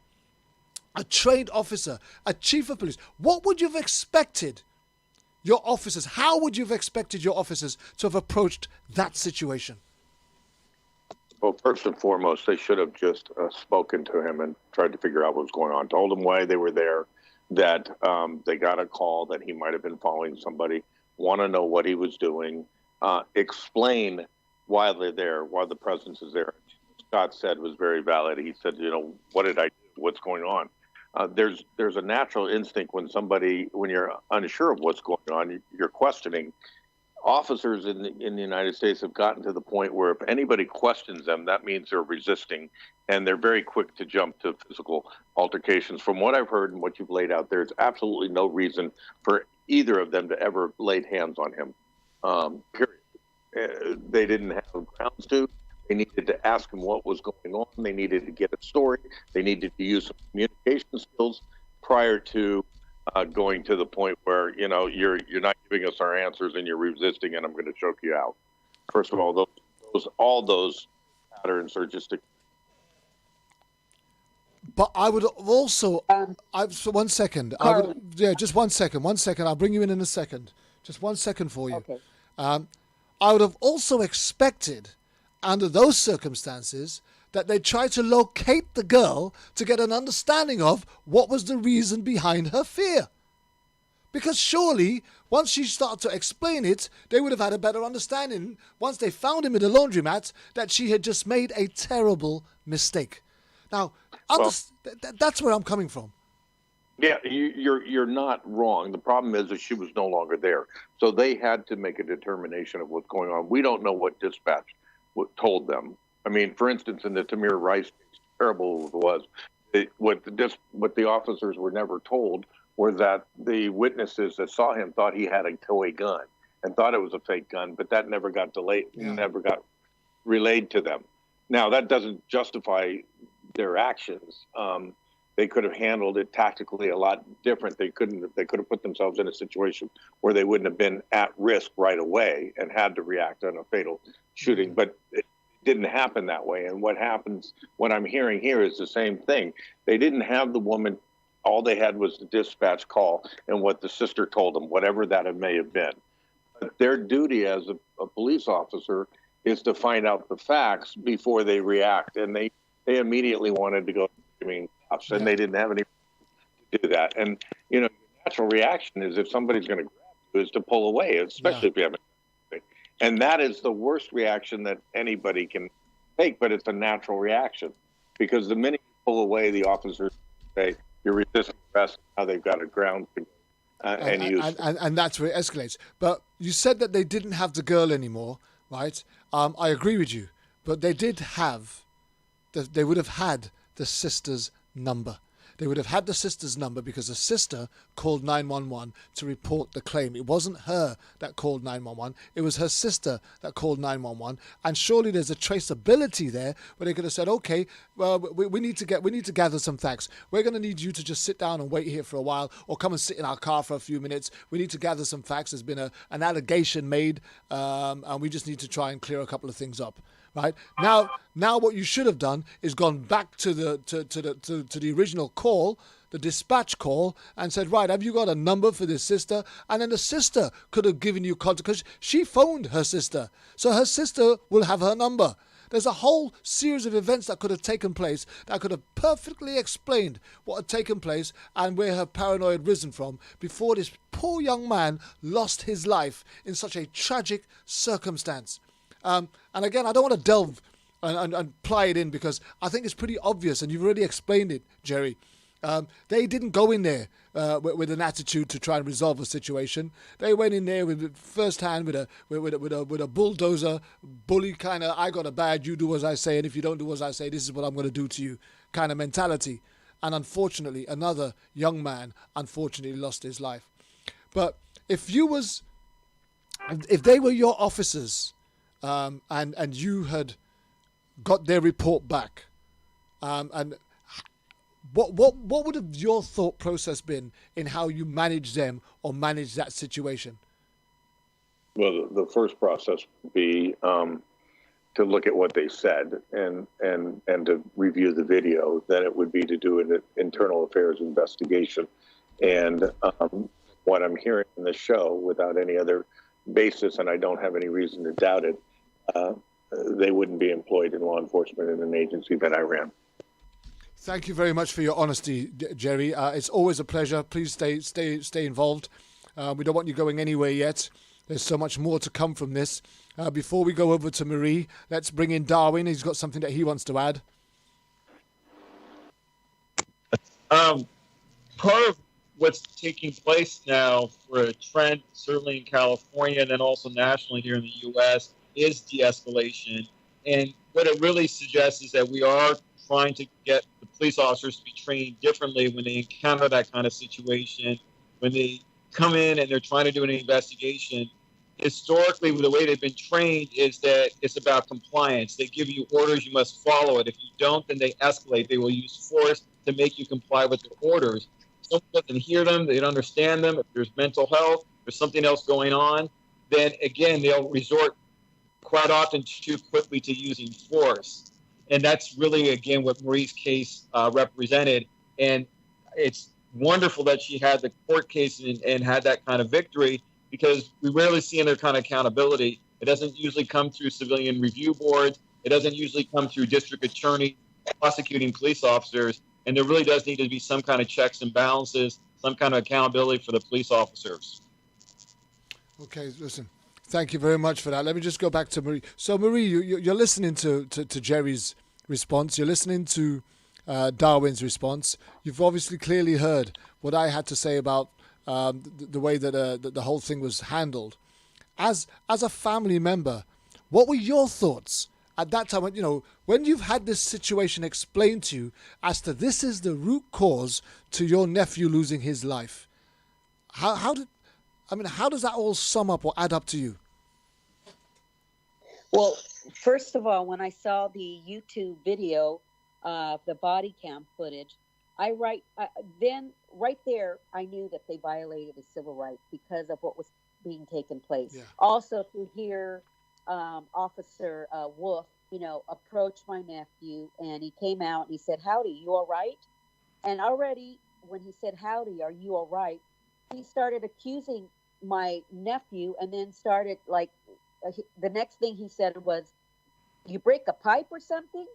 a trained officer, a chief of police, what would you have expected your officers, how would you have expected your officers to have approached that situation? Well, first and foremost, they should have just spoken to him and tried to figure out what was going on. Told him why they were there, that they got a call that he might have been following somebody, want to know what he was doing, explain why they're there, why the presence is there. Scott said was very valid. He said, what did I do? What's going on? There's a natural instinct when you're unsure of what's going on, you're questioning. Officers in the United States have gotten to the point where if anybody questions them, that means they're resisting, and they're very quick to jump to physical altercations. From what I've heard and what you've laid out, there's absolutely no reason for either of them to ever laid hands on him. Period. They didn't have grounds to. They needed to ask him what was going on. They needed to get a story. They needed to use some communication skills prior to going to the point where, you're not giving us our answers and you're resisting and I'm going to choke you out. First of all, all those patterns are just. But I would also, so 1 second. Just 1 second. 1 second. I'll bring you in a second. Just 1 second for you. Okay. I would have also expected, under those circumstances, that they try to locate the girl to get an understanding of what was the reason behind her fear. Because surely, once she started to explain it, they would have had a better understanding, once they found him in the laundromat, that she had just made a terrible mistake. Now, that's where I'm coming from. Yeah, you're not wrong. The problem is that she was no longer there. So they had to make a determination of what's going on. We don't know what dispatch told them. I mean, for instance, in the Tamir Rice case, terrible it was, what the officers were never told were that the witnesses that saw him thought he had a toy gun and thought it was a fake gun, but that never got never got relayed to them. Now, that doesn't justify their actions. They could have handled it tactically a lot different. They could have put themselves in a situation where they wouldn't have been at risk right away and had to react on a fatal shooting. But it didn't happen that way. And what I'm hearing here is the same thing. They didn't have the woman. All they had was the dispatch call and what the sister told them, whatever that may have been. But their duty as a police officer is to find out the facts before they react. And they immediately wanted to go screaming cops, and they didn't have any to do that. And, the natural reaction is if somebody's going to grab you is to pull away, especially if you have a. And that is the worst reaction that anybody can take, but it's a natural reaction. Because the minute you pull away, the officers say, you're resisting arrest, now they've got a ground to and that's where it escalates. But you said that they didn't have the girl anymore, right? I agree with you. But they did have, they would have had the sister's number. They would have had the sister's number because the sister called 911 to report the claim. It wasn't her that called 911. It was her sister that called 911. And surely there's a traceability there where they could have said, okay, well, we need to gather some facts. We're going to need you to just sit down and wait here for a while or come and sit in our car for a few minutes. We need to gather some facts. There's been an allegation made and we just need to try and clear a couple of things up. Right now, what you should have done is gone back to the original call, the dispatch call, and said, right, have you got a number for this sister? And then the sister could have given you contact because she phoned her sister, so her sister will have her number. There's a whole series of events that could have taken place that could have perfectly explained what had taken place and where her paranoia had risen from before this poor young man lost his life in such a tragic circumstance. And again, I don't want to delve and ply it in because I think it's pretty obvious, and you've already explained it, Jerry. They didn't go in there with an attitude to try and resolve a situation. They went in there with first hand with a bulldozer, bully kind of, I got a bad, you do as I say, and if you don't do as I say, this is what I'm going to do to you kind of mentality. And unfortunately, another young man unfortunately lost his life. But if they were your officers, and you had got their report back, and what would have your thought process been in how you manage them or manage that situation? Well, the first process would be to look at what they said and to review the video. Then it would be to do an internal affairs investigation. And what I'm hearing in the show, without any other basis, and I don't have any reason to doubt it, they wouldn't be employed in law enforcement in an agency that I ran. Thank you very much for your honesty, Jerry. It's always a pleasure. Please stay involved. We don't want you going anywhere yet. There's so much more to come from this. Before we go over to Marie, let's bring in Darwin. He's got something that he wants to add. Part of what's taking place now for a trend, certainly in California and then also nationally here in the U.S., is de-escalation. And what it really suggests is that we are trying to get the police officers to be trained differently when they encounter that kind of situation. When they come in and they're trying to do an investigation, historically, the way they've been trained is that it's about compliance. They give you orders, you must follow it. If you don't, then they escalate. They will use force to make you comply with their orders. If someone doesn't hear them, they don't understand them, if there's mental health, there's something else going on, then again, they'll resort quite often too quickly to using force. And that's really, again, what Marie's case represented. And it's wonderful that she had the court case and had that kind of victory, because we rarely see any kind of accountability. It doesn't usually come through civilian review boards. It doesn't usually come through district attorney prosecuting police officers. And there really does need to be some kind of checks and balances, some kind of accountability for the police officers. Okay, listen. Thank you very much for that. Let me just go back to Marie. So, Marie, you're listening to Jerry's response. You're listening to Darwin's response. You've obviously clearly heard what I had to say about the way that the whole thing was handled. As a family member, what were your thoughts at that time? You know, when you've had this situation explained to you as to this is the root cause to your nephew losing his life. How does that all sum up or add up to you? Well, first of all, when I saw the YouTube video of the body cam footage, then right there, I knew that they violated his civil rights because of what was being taken place. Yeah. Also, to hear Officer Wolf, approach my nephew, and he came out and he said, "Howdy, you all right?" And already when he said, "Howdy, are you all right?" he started accusing my nephew, and then started the next thing he said was, "You break a pipe or something?"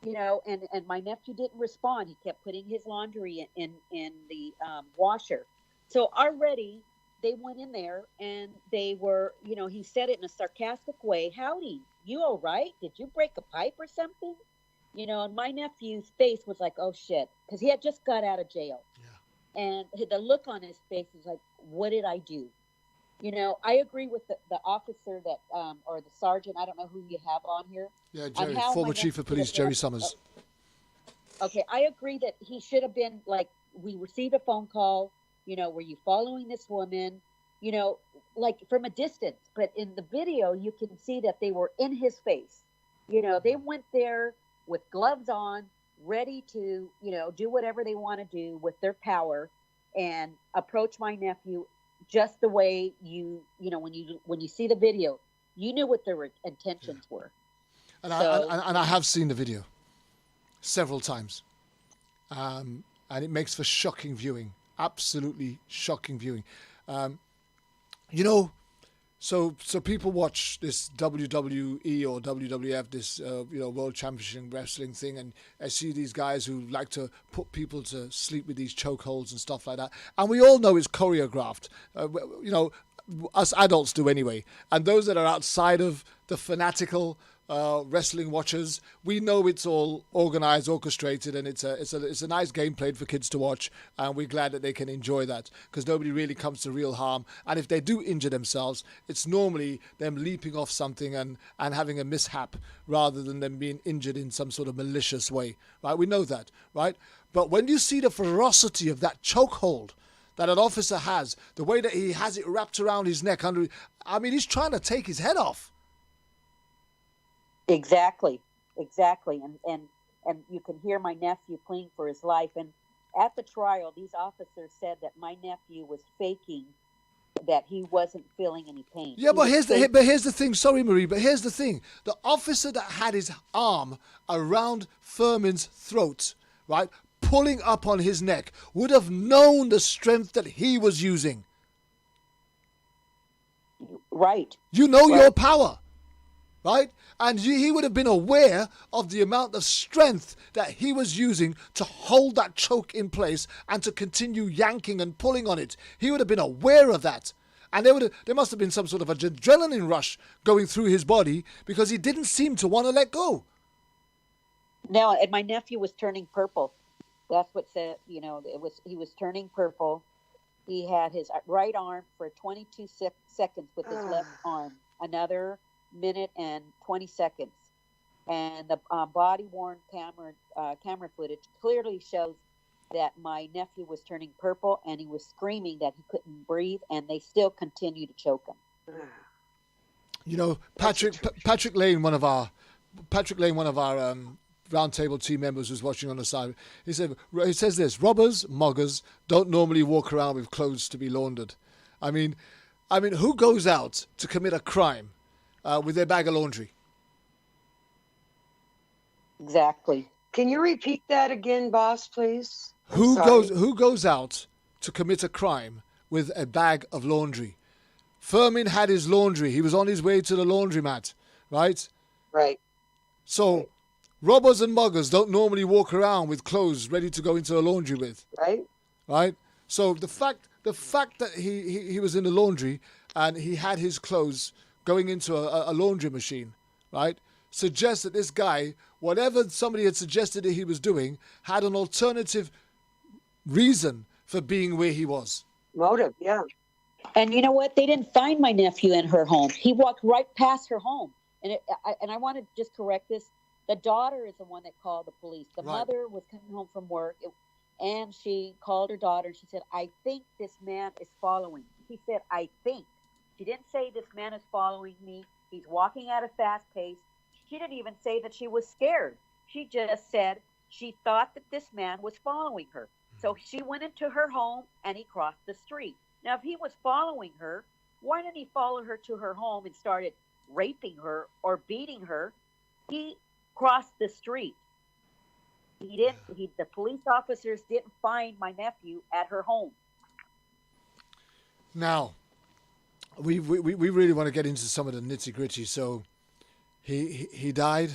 And my nephew didn't respond. He kept putting his laundry in the washer. So already they went in there and they were, he said it in a sarcastic way. "Howdy, you all right? Did you break a pipe or something?" And my nephew's face was like, "Oh shit," because he had just got out of jail. Yeah. And the look on his face was like, "What did I do?" I agree with the officer that, or the sergeant, I don't know who you have on here. Yeah, Jerry, former chief of police, Jerry Summers. Okay, I agree that he should have been we received a phone call, were you following this woman, from a distance. But in the video, you can see that they were in his face. They went there with gloves on, ready to, do whatever they want to do with their power and approach my nephew just the way when you see the video, you knew what their intentions were. And I have seen the video several times, and it makes for shocking viewing, absolutely shocking viewing. So people watch this WWE or WWF, this World Championship Wrestling thing, and I see these guys who like to put people to sleep with these chokeholds and stuff like that. And we all know it's choreographed. Us adults do anyway. And those that are outside of the fanatical wrestling watchers, we know it's all organized, orchestrated, and it's a nice game played for kids to watch, and we're glad that they can enjoy that because nobody really comes to real harm. And if they do injure themselves, it's normally them leaping off something and having a mishap rather than them being injured in some sort of malicious way, right? We know that, right? But when you see the ferocity of that chokehold that an officer has, the way that he has it wrapped around his neck, he's trying to take his head off. Exactly. And you can hear my nephew pleading for his life. And at the trial, these officers said that my nephew was faking that he wasn't feeling any pain. Yeah, but here's the thing. Sorry, Marie, but here's the thing. The officer that had his arm around Furman's throat, right, pulling up on his neck, would have known the strength that he was using. Right. You know your power. Right? And he would have been aware of the amount of strength that he was using to hold that choke in place and to continue yanking and pulling on it. He would have been aware of that. And there must have been some sort of adrenaline rush going through his body because he didn't seem to want to let go. No, and my nephew was turning purple. That's what said, he was turning purple. He had his right arm for 22 seconds with his left arm. Another minute and 20 seconds, and the body-worn camera footage clearly shows that my nephew was turning purple and he was screaming that he couldn't breathe, and they still continue to choke him. Patrick Lane, one of our roundtable team members, was watching on the side. He says this: robbers, muggers don't normally walk around with clothes to be laundered. I mean, who goes out to commit a crime with their bag of laundry? Exactly. Can you repeat that again, boss, please? Who goes out to commit a crime with a bag of laundry? Furman had his laundry. He was on his way to the laundromat, right? Right. So robbers and muggers don't normally walk around with clothes ready to go into the laundry with. Right. Right? So the fact that he was in the laundry and he had his clothes going into a laundry machine, right, suggests that this guy, whatever somebody had suggested that he was doing, had an alternative reason for being where he was. Motive, yeah. And you know what? They didn't find my nephew in her home. He walked right past her home. And I want to just correct this. The daughter is the one that called the police. The mother was coming home from work, and she called her daughter, and she said, I think this man is following. She said, I think. She didn't say this man is following me. He's walking at a fast pace. She didn't even say that she was scared. She just said she thought that this man was following her. So she went into her home and he crossed the street. Now, if he was following her, why didn't he follow her to her home and started raping her or beating her? He crossed the street. The police officers didn't find my nephew at her home. Now, we really want to get into some of the nitty gritty. So he died.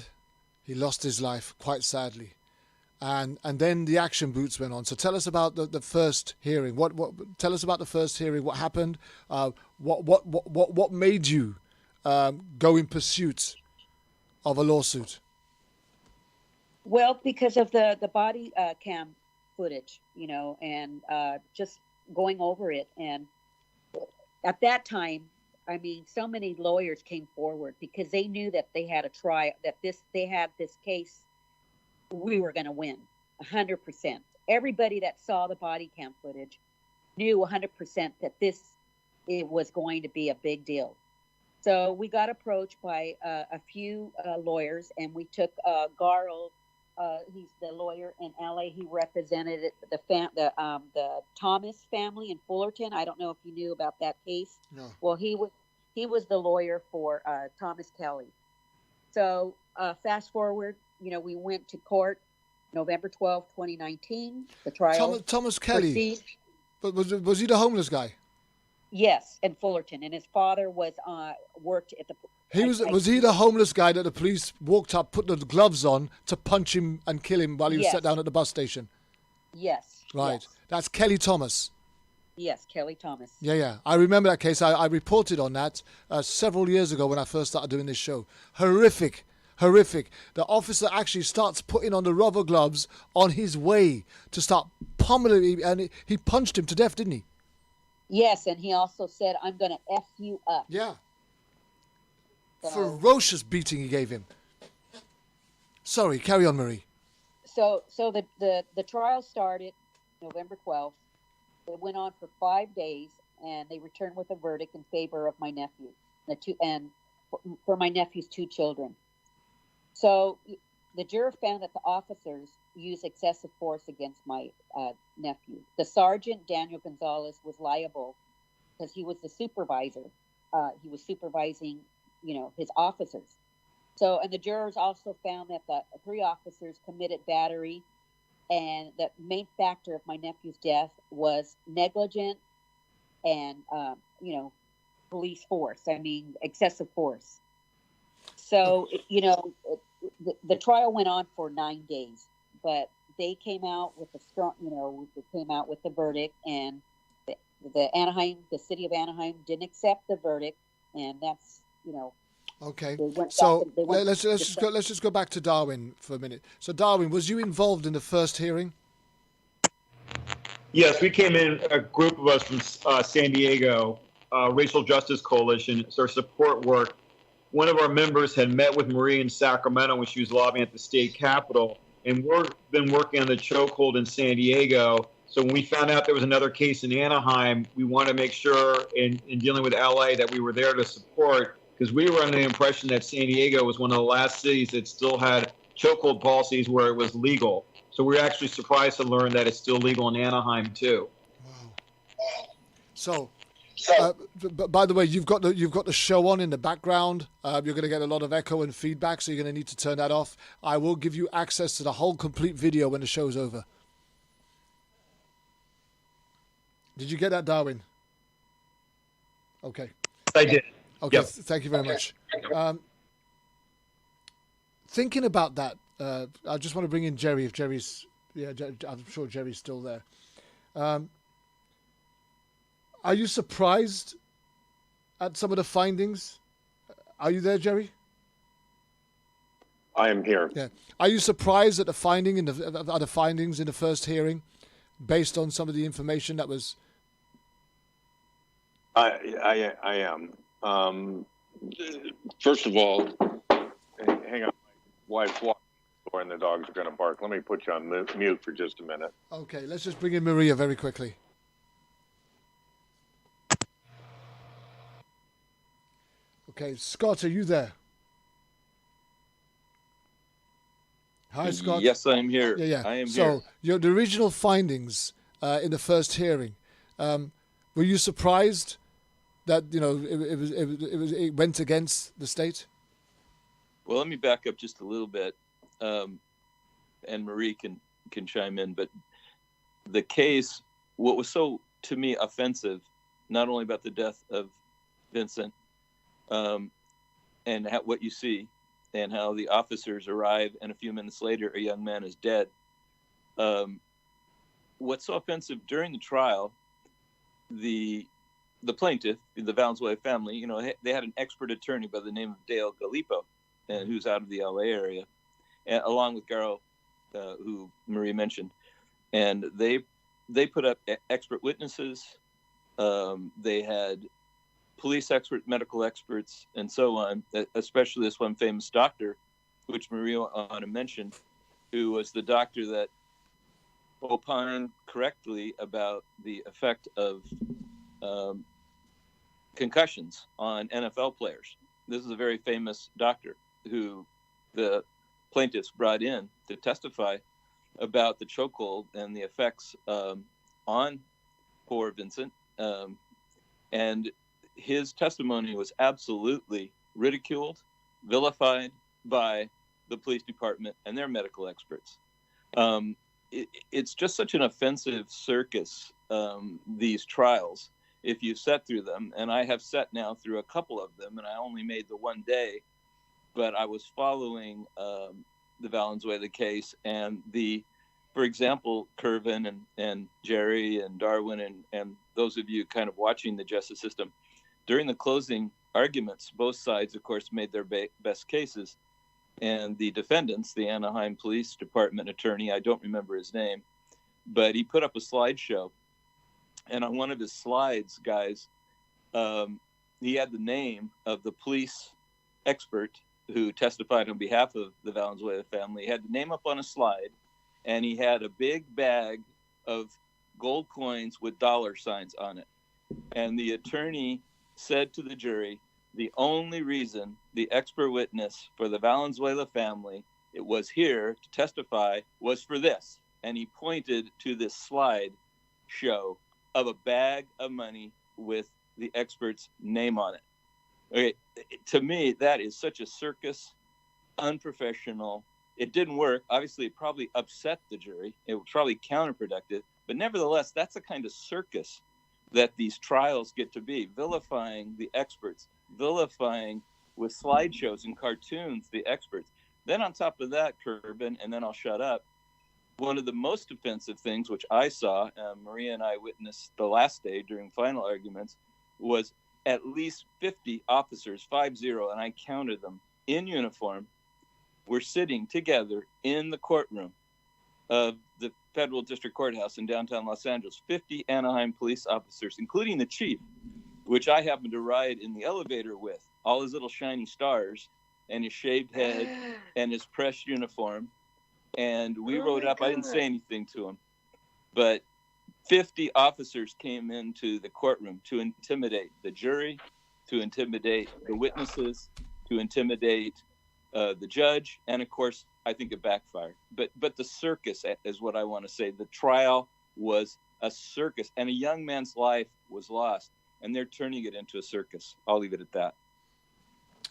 He lost his life quite sadly. And then the action boots went on. So tell us about the first hearing. Tell us about the first hearing. What happened? What made you go in pursuit of a lawsuit? Well, because of the body cam footage, and just going over it. And at that time, I mean, so many lawyers came forward because they knew that they had a trial, that they had this case. We were going to win 100%. Everybody that saw the body cam footage knew 100% that it was going to be a big deal. So we got approached by a few lawyers, and we took Garl. He's the lawyer in LA. He represented the Thomas family in Fullerton. I don't know if you knew about that case. No. Well, he was the lawyer for Thomas Kelly. So fast forward, we went to court November 12, 2019. The trial. Thomas Kelly. But was he the homeless guy? Yes, in Fullerton, and his father was worked at the. Was he the homeless guy that the police walked up, put the gloves on to punch him and kill him while he was Yes. sat down at the bus station? Yes. Right. Yes. That's Kelly Thomas. Yes, Kelly Thomas. Yeah. I remember that case. I reported on that several years ago when I first started doing this show. Horrific. The officer actually starts putting on the rubber gloves on his way to start pummeling him, and he punched him to death, didn't he? Yes, and he also said, "I'm going to F you up." Yeah. So, Ferocious beating he gave him. Sorry, carry on, Marie. So the trial started November 12th. It went on for 5 days, and they returned with a verdict in favor of my nephew, for my nephew's 2 children. So the juror found that the officers used excessive force against my nephew. The sergeant, Daniel Gonzalez, was liable because he was the supervisor. He was supervising, his officers. So, and the jurors also found that the 3 officers committed battery, and the main factor of my nephew's death was negligent and, police force. I mean, excessive force. So, the trial went on for 9 days, but they came out with the verdict, and the city of Anaheim didn't accept the verdict, and that's, Okay, so let's just go back to Darwin for a minute. So Darwin, was you involved in the first hearing? Yes, we came in, a group of us from San Diego, Racial Justice Coalition. It's our support work. One of our members had met with Marie in Sacramento when she was lobbying at the state capitol, and we've been working on the chokehold in San Diego. So when we found out there was another case in Anaheim, we wanted to make sure in dealing with LA that we were there to support, because we were under the impression that San Diego was one of the last cities that still had chokehold policies where it was legal. So we were actually surprised to learn that it's still legal in Anaheim too. Wow. So, by the way, you've got the show on in the background. You're going to get a lot of echo and feedback, so you're going to need to turn that off. I will give you access to the whole complete video when the show's over. Did you get that, Darwin? Okay. I did. Okay, yep. Thank you very much. Thinking about that, I just want to bring in Jerry. If Jerry's, I'm sure Jerry's still there. Are you surprised at some of the findings? Are you there, Jerry? I am here. Yeah. Are you surprised at the findings in the first hearing, based on some of the information that was? I am. First of all, hang on. My wife's walking the door and the dogs are going to bark. Let me put you on mute for just a minute. Okay, let's just bring in Maria very quickly. Okay, Scott, are you there? Hi, Scott. Yes, I am here. Yeah. I am here. So, the original findings in the first hearing, were you surprised that it went against the state? Well, let me back up just a little bit, and Marie can chime in. But the case, what was so to me offensive, not only about the death of Vincent, and what you see, and how the officers arrive, and a few minutes later, a young man is dead. What's so offensive during the trial, the plaintiff, the Valenzuela family, they had an expert attorney by the name of Dale Gallipo, who's out of the LA area, along with Garo, who Marie mentioned, and they put up expert witnesses. They had police experts, medical experts, and so on, especially this one famous doctor, which Maria mentioned, who was the doctor that opined correctly about the effect of concussions on NFL players. This is a very famous doctor who the plaintiffs brought in to testify about the chokehold and the effects on poor Vincent. And his testimony was absolutely ridiculed, vilified by the police department and their medical experts. It's just such an offensive circus, these trials. if you sat through them. And I have sat now through a couple of them, and I only made the one day, but I was following the Valenzuela case and for example, Kervin and Jerry and Darwin and those of you kind of watching the justice system, during the closing arguments, both sides, of course, made their best cases. And the defendants, the Anaheim Police Department attorney, I don't remember his name, but he put up a slideshow. And on one of his slides, guys, he had the name of the police expert who testified on behalf of the Valenzuela family. He had the name up on a slide, and he had a big bag of gold coins with dollar signs on it. And the attorney said to the jury, the only reason the expert witness for the Valenzuela family it was here to testify was for this. And he pointed to this slide show of a bag of money with the expert's name on it. Okay, to me, that is such a circus, unprofessional. It didn't work. Obviously, it probably upset the jury. It was probably counterproductive. But nevertheless, that's the kind of circus that these trials get to be, vilifying the experts, vilifying with slideshows and cartoons the experts. Then on top of that, Kervin, and then I'll shut up, one of the most offensive things, which I saw, Maria and I witnessed the last day during final arguments, was at least 50 officers, 50, and I counted them, in uniform, were sitting together in the courtroom of the Federal District Courthouse in downtown Los Angeles, 50 Anaheim police officers, including the chief, which I happened to ride in the elevator with, all his little shiny stars and his shaved head and his pressed uniform. And we rode up. I didn't say anything to him, but 50 officers came into the courtroom to intimidate the jury, to intimidate the witnesses, to intimidate the judge, and of course, I think it backfired. But the circus is what I want to say. The trial was a circus, and a young man's life was lost, and they're turning it into a circus. I'll leave it at that.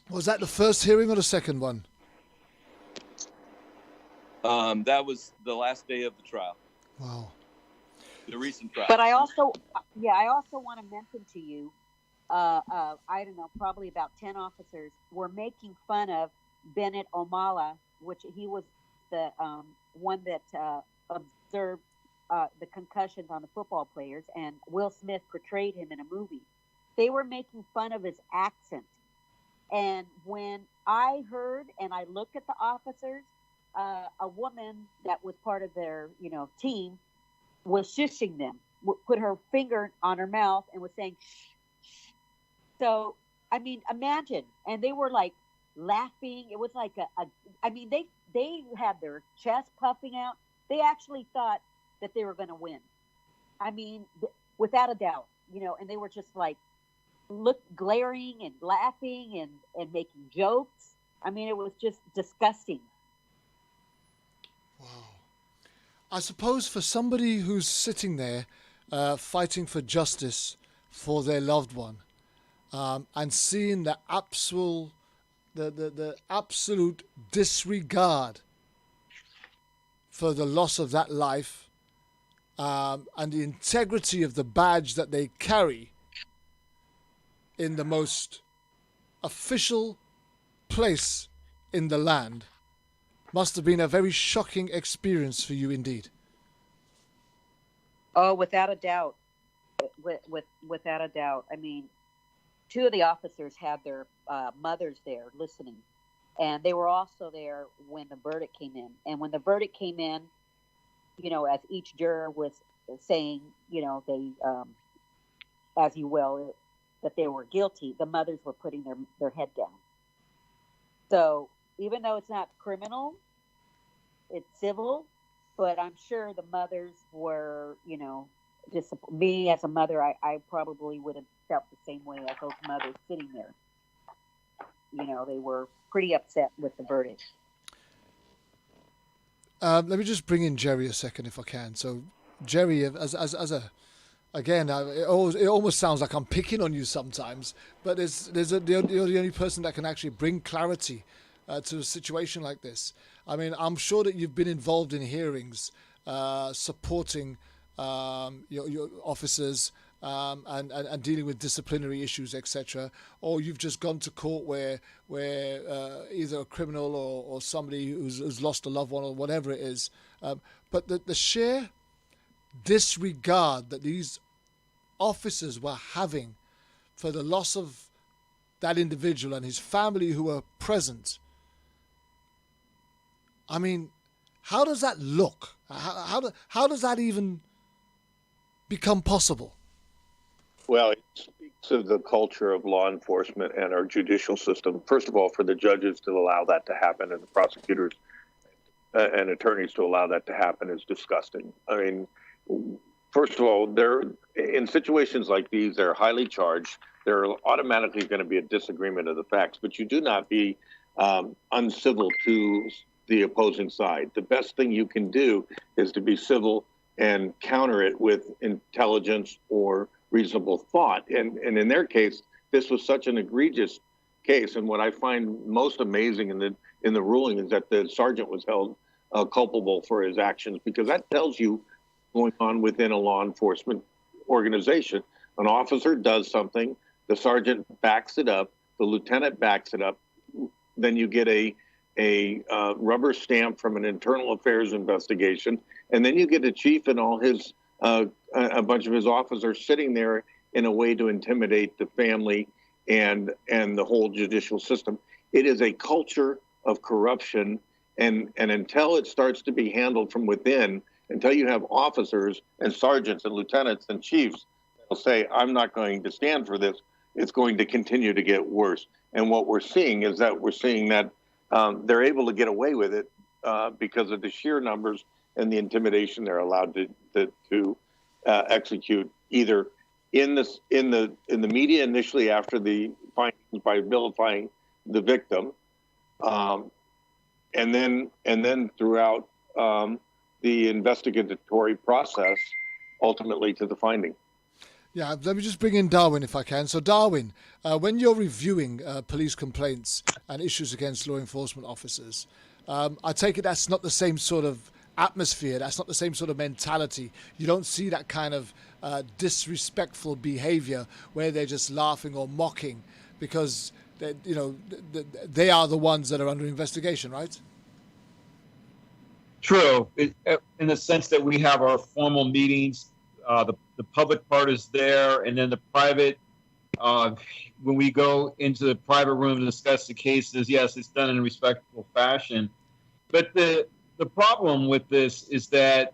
Was that the first hearing or the second one? That was the last day of the trial. Wow. The recent trial. But I also want to mention to you, I don't know, probably about 10 officers were making fun of Bennett Omala, which he was the one that observed the concussions on the football players, and Will Smith portrayed him in a movie. They were making fun of his accent. And when I heard and I looked at the officers, a woman that was part of their, team was shushing them, put her finger on her mouth and was saying, shh, shh. So, I mean, imagine. And they were like laughing. It was like they had their chest puffing out. They actually thought that they were going to win. I mean, without a doubt, and they were just like, glaring and laughing and making jokes. I mean, it was just disgusting. Wow. I suppose for somebody who's sitting there fighting for justice for their loved one, and seeing the absolute disregard for the loss of that life, and the integrity of the badge that they carry in the most official place in the land, must have been a very shocking experience for you indeed. Oh, without a doubt. Without a doubt. I mean, two of the officers had their mothers there listening, and they were also there when the verdict came in. And when the verdict came in, as each juror was saying, they, as you will, that they were guilty, the mothers were putting their head down. So even though it's not criminal, it's civil, but I'm sure the mothers were, just me as a mother, I probably would have felt the same way as those mothers sitting there. They were pretty upset with the verdict. Let me just bring in Jerry a second if I can. So Jerry, as a again, it almost sounds like I'm picking on you sometimes, but you're the only person that can actually bring clarity to a situation like this. I mean, I'm sure that you've been involved in hearings, supporting your officers and dealing with disciplinary issues, etc., or you've just gone to court where either a criminal or somebody who's lost a loved one or whatever it is. But the sheer disregard that these officers were having for the loss of that individual and his family who were present. I mean, how does that look? How does that even become possible? Well, it speaks of the culture of law enforcement and our judicial system. First of all, for the judges to allow that to happen and the prosecutors and attorneys to allow that to happen is disgusting. I mean, first of all, they're in situations like these, they're highly charged. There are automatically going to be a disagreement of the facts, but you do not be uncivil to the opposing side. The best thing you can do is to be civil and counter it with intelligence or reasonable thought. And in their case, this was such an egregious case. And what I find most amazing in the ruling is that the sergeant was held culpable for his actions, because that tells you what's going on within a law enforcement organization. An officer does something, the sergeant backs it up, the lieutenant backs it up, then you get a rubber stamp from an internal affairs investigation, and then you get a chief and all his a bunch of his officers sitting there in a way to intimidate the family and the whole judicial system. It is a culture of corruption, and until it starts to be handled from within, until you have officers and sergeants and lieutenants and chiefs that'll say, I'm not going to stand for this, it's going to continue to get worse. And what we're seeing is that they're able to get away with it because of the sheer numbers and the intimidation they're allowed to execute, either in the media initially after the findings by vilifying the victim, and then throughout the investigatory process, ultimately to the finding. Yeah, let me just bring in Darwin if I can. So Darwin, when you're reviewing police complaints and issues against law enforcement officers, I take it that's not the same sort of atmosphere, that's not the same sort of mentality. You don't see that kind of disrespectful behavior where they're just laughing or mocking because they are the ones that are under investigation, right? True, in the sense that we have our formal meetings, the public part is there, and then the private, when we go into the private room to discuss the cases, yes, it's done in a respectful fashion. But the problem with this is that,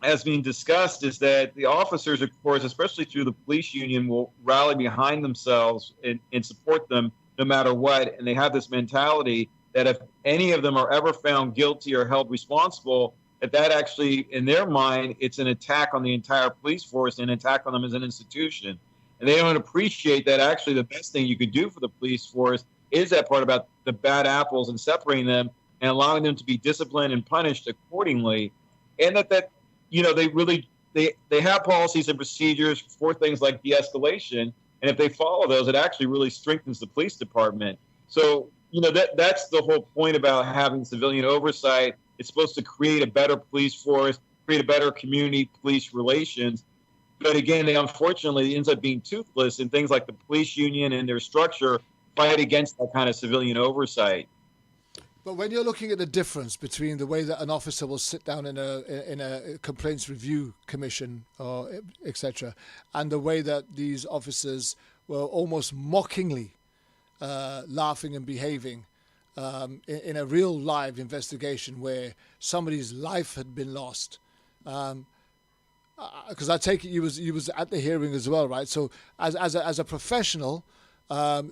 as being discussed, is that the officers, of course, especially through the police union, will rally behind themselves and support them no matter what. And they have this mentality that if any of them are ever found guilty or held responsible, that actually, in their mind, it's an attack on the entire police force, an attack on them as an institution. And they don't appreciate that actually the best thing you could do for the police force is that part about the bad apples and separating them and allowing them to be disciplined and punished accordingly. And that they have policies and procedures for things like de-escalation. And if they follow those, it actually really strengthens the police department. So, that's the whole point about having civilian oversight. It's supposed to create a better police force, create a better community police relations. But again, they unfortunately ends up being toothless, and things like the police union and their structure fight against that kind of civilian oversight. But when you're looking at the difference between the way that an officer will sit down in a complaints review commission or etc., and the way that these officers were almost mockingly laughing and behaving in a real live investigation where somebody's life had been lost, because I take it you was at the hearing as well, right? So as a professional,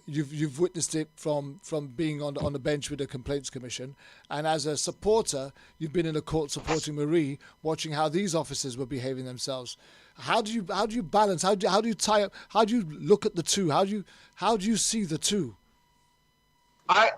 you've witnessed it from being on the bench with the complaints commission, and as a supporter, you've been in the court supporting Marie, watching how these officers were behaving themselves. How do you balance? How do you tie up? How do you look at the two? How do you see the two? I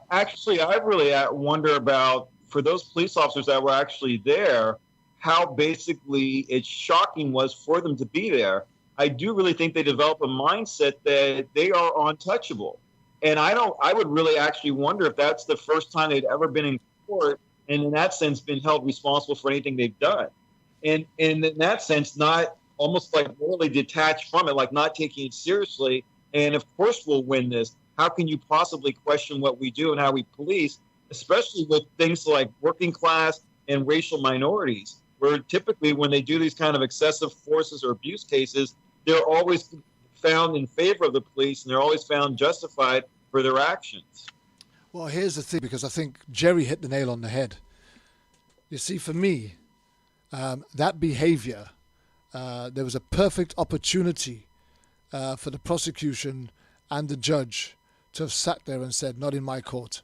really wonder about, for those police officers that were actually there, how basically it's shocking was for them to be there. I do really think they develop a mindset that they are untouchable. And I would really actually wonder if that's the first time they'd ever been in court and in that sense been held responsible for anything they've done. And in that sense, not almost like morally detached from it, like not taking it seriously. And of course we'll win this. How can you possibly question what we do and how we police, especially with things like working class and racial minorities, where typically when they do these kind of excessive forces or abuse cases, they're always found in favor of the police and they're always found justified for their actions. Well, here's the thing, because I think Jerry hit the nail on the head. You see, for me, that behavior, there was a perfect opportunity for the prosecution and the judge to have sat there and said, not in my court.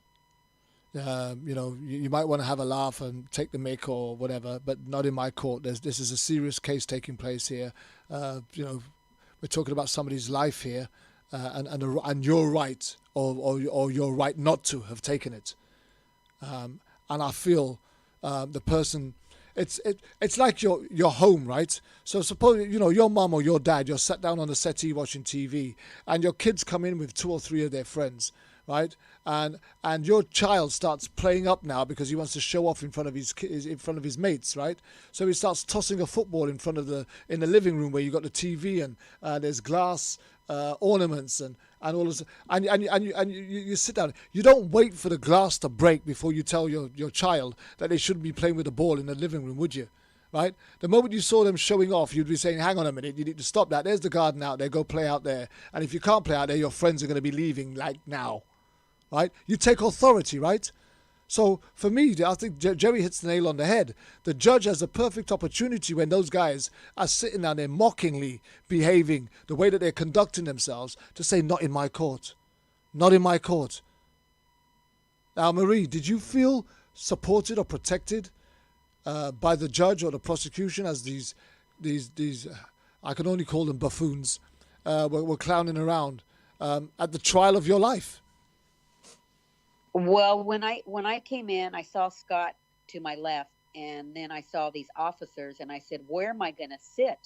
You might want to have a laugh and take the mick or whatever, but not in my court. This is a serious case taking place here. We're talking about somebody's life here, and your right or your right not to have taken it. And I feel the person. It's like your home, right? So suppose your mum or your dad, you're sat down on the settee watching TV, and your kids come in with 2 or 3 of their friends, right? And your child starts playing up now because he wants to show off in front of his mates, right? So he starts tossing a football in the living room where you got the TV and there's glass ornaments and all this, and you sit down. You don't wait for the glass to break before you tell your child that they shouldn't be playing with the ball in the living room, would you? Right? The moment you saw them showing off, you'd be saying, hang on a minute, you need to stop that. There's the garden out there, go play out there. And if you can't play out there, your friends are going to be leaving like now. Right? You take authority, right? So for me, I think Jerry hits the nail on the head. The judge has a perfect opportunity when those guys are sitting down there mockingly behaving the way that they're conducting themselves to say, not in my court. Not in my court. Now, Marie, did you feel supported or protected by the judge or the prosecution as these I can only call them buffoons, were clowning around at the trial of your life? Well, when I came in, I saw Scott to my left, and then I saw these officers, and I said, where am I going to sit?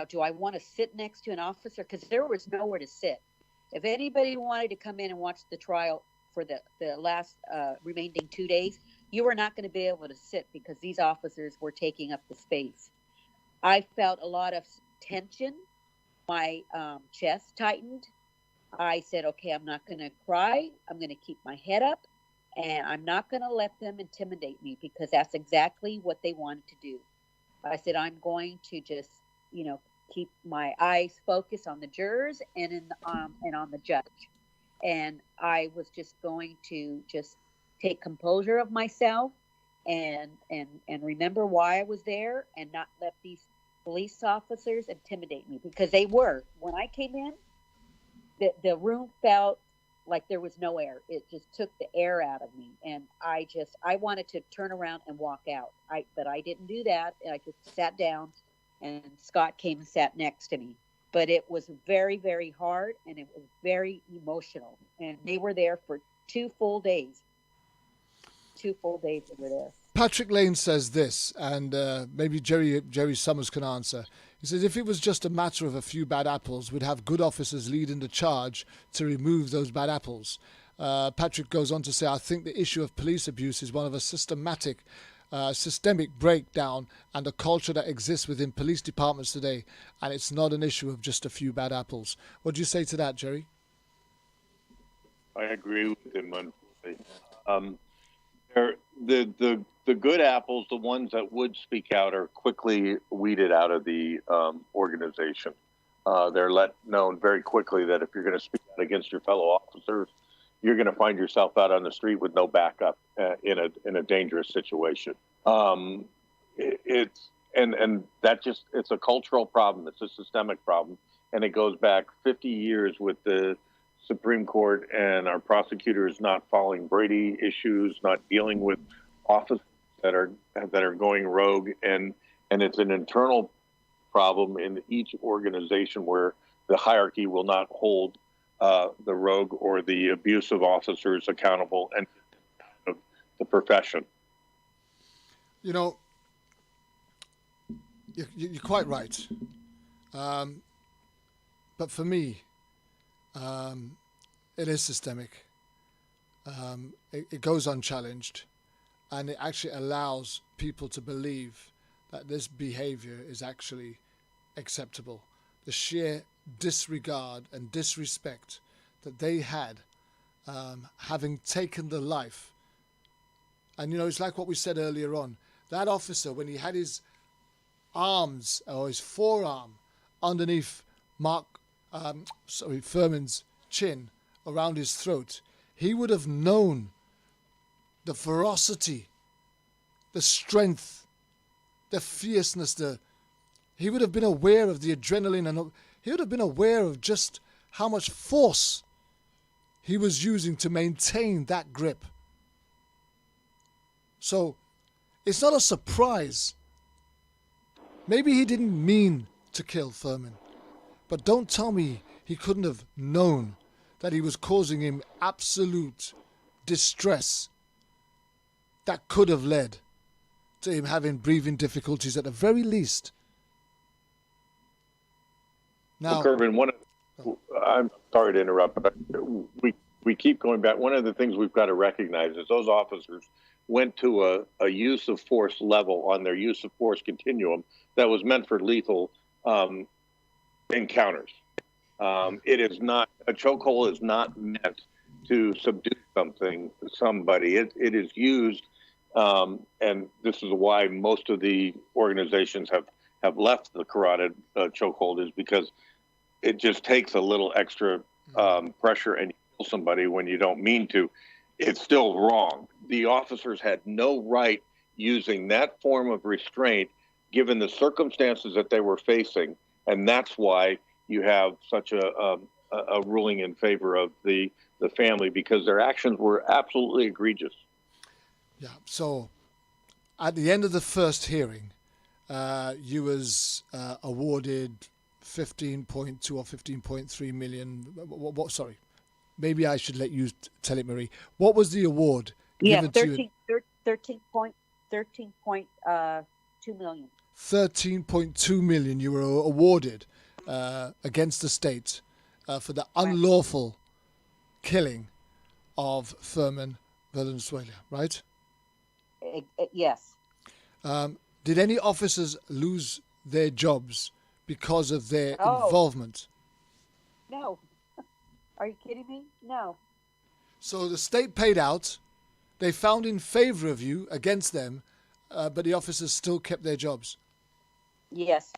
Do I want to sit next to an officer? Because there was nowhere to sit. If anybody wanted to come in and watch the trial for the last remaining 2 days, you were not going to be able to sit because these officers were taking up the space. I felt a lot of tension. My chest tightened. I said, okay, I'm not going to cry. I'm going to keep my head up, and I'm not going to let them intimidate me because that's exactly what they wanted to do. I said, I'm going to just, keep my eyes focused on the jurors and on the judge. And I was just going to just take composure of myself and remember why I was there and not let these police officers intimidate me, because they were. When I came in, the room felt like there was no air. It just took the air out of me, and I wanted to turn around and walk out. But I didn't do that. I just sat down, and Scott came and sat next to me. But it was very, very hard, and it was very emotional. And they were there for 2 full days. 2 full days they were there. Patrick Lane says this, and maybe Jerry Summers can answer. He says, if it was just a matter of a few bad apples, we'd have good officers leading the charge to remove those bad apples. Patrick goes on to say, I think the issue of police abuse is one of a systemic breakdown and a culture that exists within police departments today, and it's not an issue of just a few bad apples. What do you say to that, Jerry? I agree with him. The good apples, the ones that would speak out, are quickly weeded out of the organization. They're let known very quickly that if you're going to speak out against your fellow officers, you're going to find yourself out on the street with no backup in a dangerous situation. It's a cultural problem. It's a systemic problem, and it goes back 50 years with the Supreme Court and our prosecutors not following Brady issues, not dealing with officers that are going rogue, and it's an internal problem in each organization where the hierarchy will not hold the rogue or the abusive officers accountable, and the profession. You're quite right, but for me, it is systemic. It goes unchallenged, and it actually allows people to believe that this behavior is actually acceptable. The sheer disregard and disrespect that they had, having taken the life. And, it's like what we said earlier on. That officer, when he had his arms or his forearm underneath Furman's chin, around his throat, he would have known the ferocity, the strength, the fierceness. He would have been aware of the adrenaline, and he would have been aware of just how much force he was using to maintain that grip. So it's not a surprise. Maybe he didn't mean to kill Furman, but don't tell me he couldn't have known that he was causing him absolute distress that could have led to him having breathing difficulties at the very least. Now, Kervin, I'm sorry to interrupt, but we keep going back. One of the things we've got to recognize is those officers went to a use of force level on their use of force continuum that was meant for lethal encounters. It is not, a chokehold is not meant to subdue somebody. It is used, and this is why most of the organizations have left the carotid chokehold, is because it just takes a little extra pressure and you kill somebody when you don't mean to. It's still wrong. The officers had no right using that form of restraint given the circumstances that they were facing, and that's why you have such a ruling in favor of the family, because their actions were absolutely egregious. Yeah, so at the end of the first hearing, you was awarded 15.2 or 15.3 million. Sorry, maybe I should let you tell it, Marie. What was the award given to you? 13.2 million. 13.2 million you were awarded against the state for the unlawful killing of Furman Valenzuela, right? Yes. Did any officers lose their jobs because of their involvement? No. Are you kidding me? No. So the state paid out. They found in favor of you against them, but the officers still kept their jobs. Yes.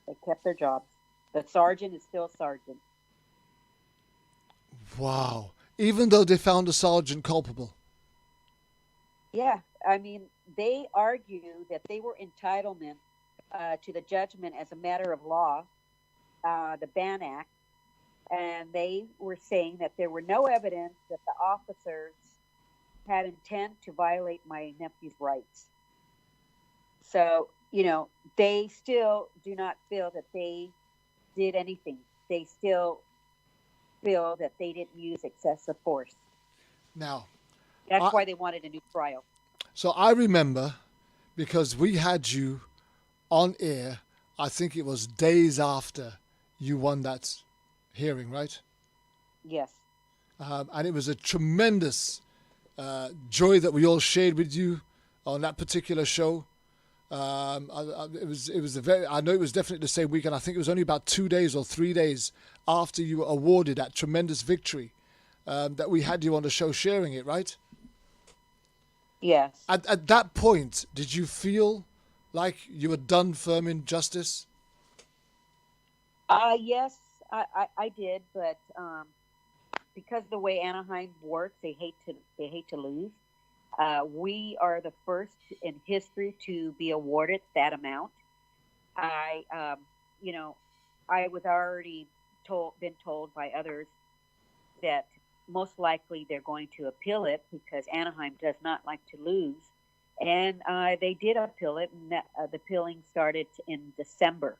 They kept their jobs. The sergeant is still sergeant. Wow. Even though they found the sergeant culpable. Yeah. I mean, they argue that they were entitlement to the judgment as a matter of law, the Ban Act, and they were saying that there were no evidence that the officers had intent to violate my nephew's rights. So, they still do not feel that they did anything. They still feel that they didn't use excessive force. Now, that's why they wanted a new trial. So I remember, because we had you on air, I think it was days after you won that hearing, right? Yes. And it was a tremendous joy that we all shared with you on that particular show. It was I know it was definitely the same weekend. I think it was only about 2 days or 3 days after you were awarded that tremendous victory that we had you on the show sharing it, right? Yes. At that point, did you feel like you had done Furman justice? Yes, I did, but because the way Anaheim works, they hate to lose. We are the first in history to be awarded that amount. I was already been told by others that most likely they're going to appeal it because Anaheim does not like to lose, and they did appeal it, and the appealing started in December.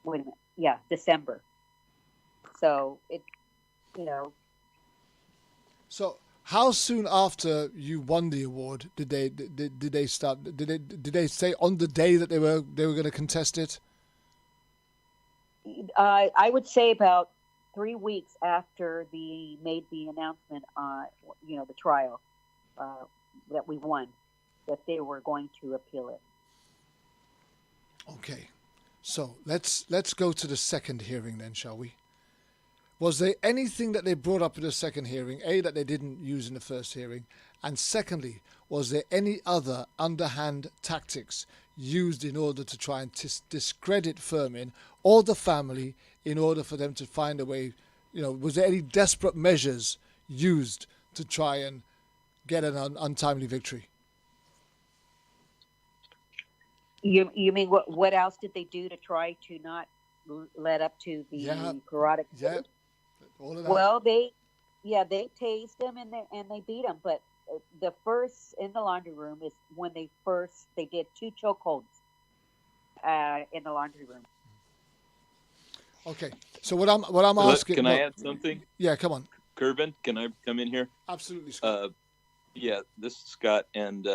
Wait a minute, yeah, December. So So how soon after you won the award did they start? Did they say on the day that they were going to contest it? I would say about 3 weeks after made the announcement on the trial that we won, that they were going to appeal it. Okay, so let's go to the second hearing then, shall we? Was there anything that they brought up in the second hearing, A, that they didn't use in the first hearing, and secondly, was there any other underhand tactics used in order to try and discredit Fishman or the family in order for them to find a way, was there any desperate measures used to try and get an untimely victory? You mean what else did they do to try to not let up to the parodic? Yeah, all of that. Well, they tased him and they beat him. But the first in the laundry room is when they did 2 chokeholds in the laundry room. Okay, so what I'm asking. Can I add something? Yeah, come on. Kervin, can I come in here? Absolutely, Scott. Yeah, this is Scott, and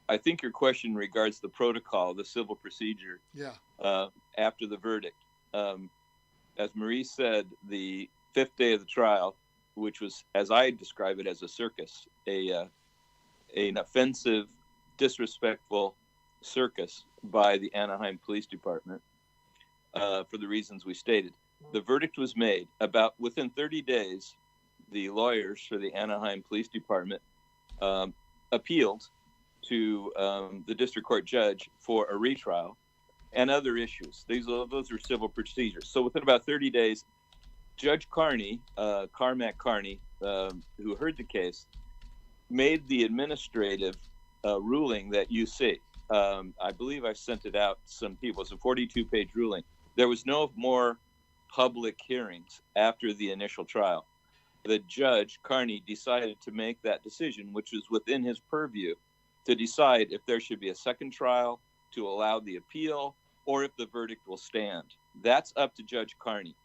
I think your question regards the protocol, the civil procedure. Yeah. After the verdict, as Marie said, the 5th day of the trial, which was, as I describe it, as a circus, an offensive, disrespectful circus by the Anaheim Police Department, for the reasons we stated. The verdict was made within 30 days. The lawyers for the Anaheim Police Department appealed to the district court judge for a retrial and other issues. Those are civil procedures. So within about 30 days, Judge Carney, Carmack Carney, who heard the case, made the administrative ruling that you see. I believe I sent it out to some people. It's a 42-page ruling. There was no more public hearings after the initial trial. The judge, Carney, decided to make that decision, which was within his purview, to decide if there should be a second trial, to allow the appeal, or if the verdict will stand. That's up to Judge Carney.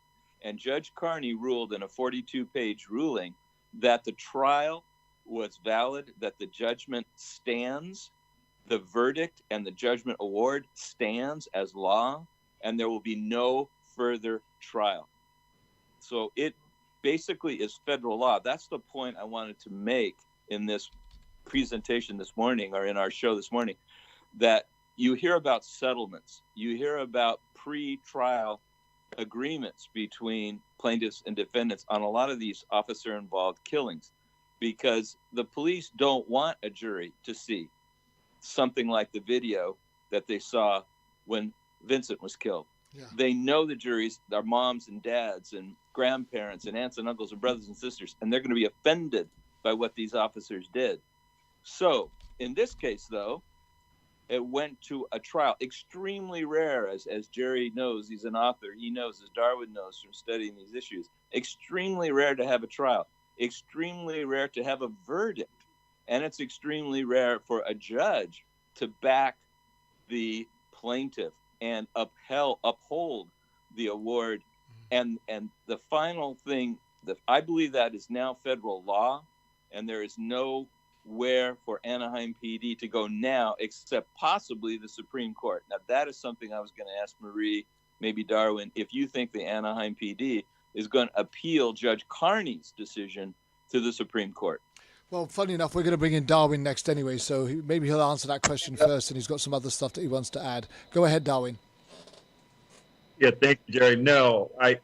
And Judge Carney ruled in a 42-page ruling that the trial was valid, that the judgment stands, the verdict and the judgment award stands as law, and there will be no further trial. So it basically is federal law. That's the point I wanted to make in this presentation this morning, or in our show this morning, that you hear about settlements, you hear about pre-trial agreements between plaintiffs and defendants on a lot of these officer-involved killings, because the police don't want a jury to see something like the video that they saw when Vincent was killed. Yeah. They know the juries are moms and dads and grandparents and aunts and uncles and brothers and sisters, and they're going to be offended by what these officers did. So in this case, though, it went to a trial. Extremely rare, as Jerry knows, he's an author. He knows, as Darwin knows from studying these issues, extremely rare to have a trial, extremely rare to have a verdict. And it's extremely rare for a judge to back the plaintiff and uphold the award. And the final thing, that I believe that is now federal law, and there is nowhere for Anaheim PD to go now except possibly the Supreme Court. Now, that is something I was going to ask Marie, maybe Darwin, if you think the Anaheim PD is going to appeal Judge Carney's decision to the Supreme Court. Well, funny enough, we're going to bring in Darwin next anyway, so maybe he'll answer that question first, and he's got some other stuff that he wants to add. Go ahead, Darwin. Yeah, thank you, Jerry. No, I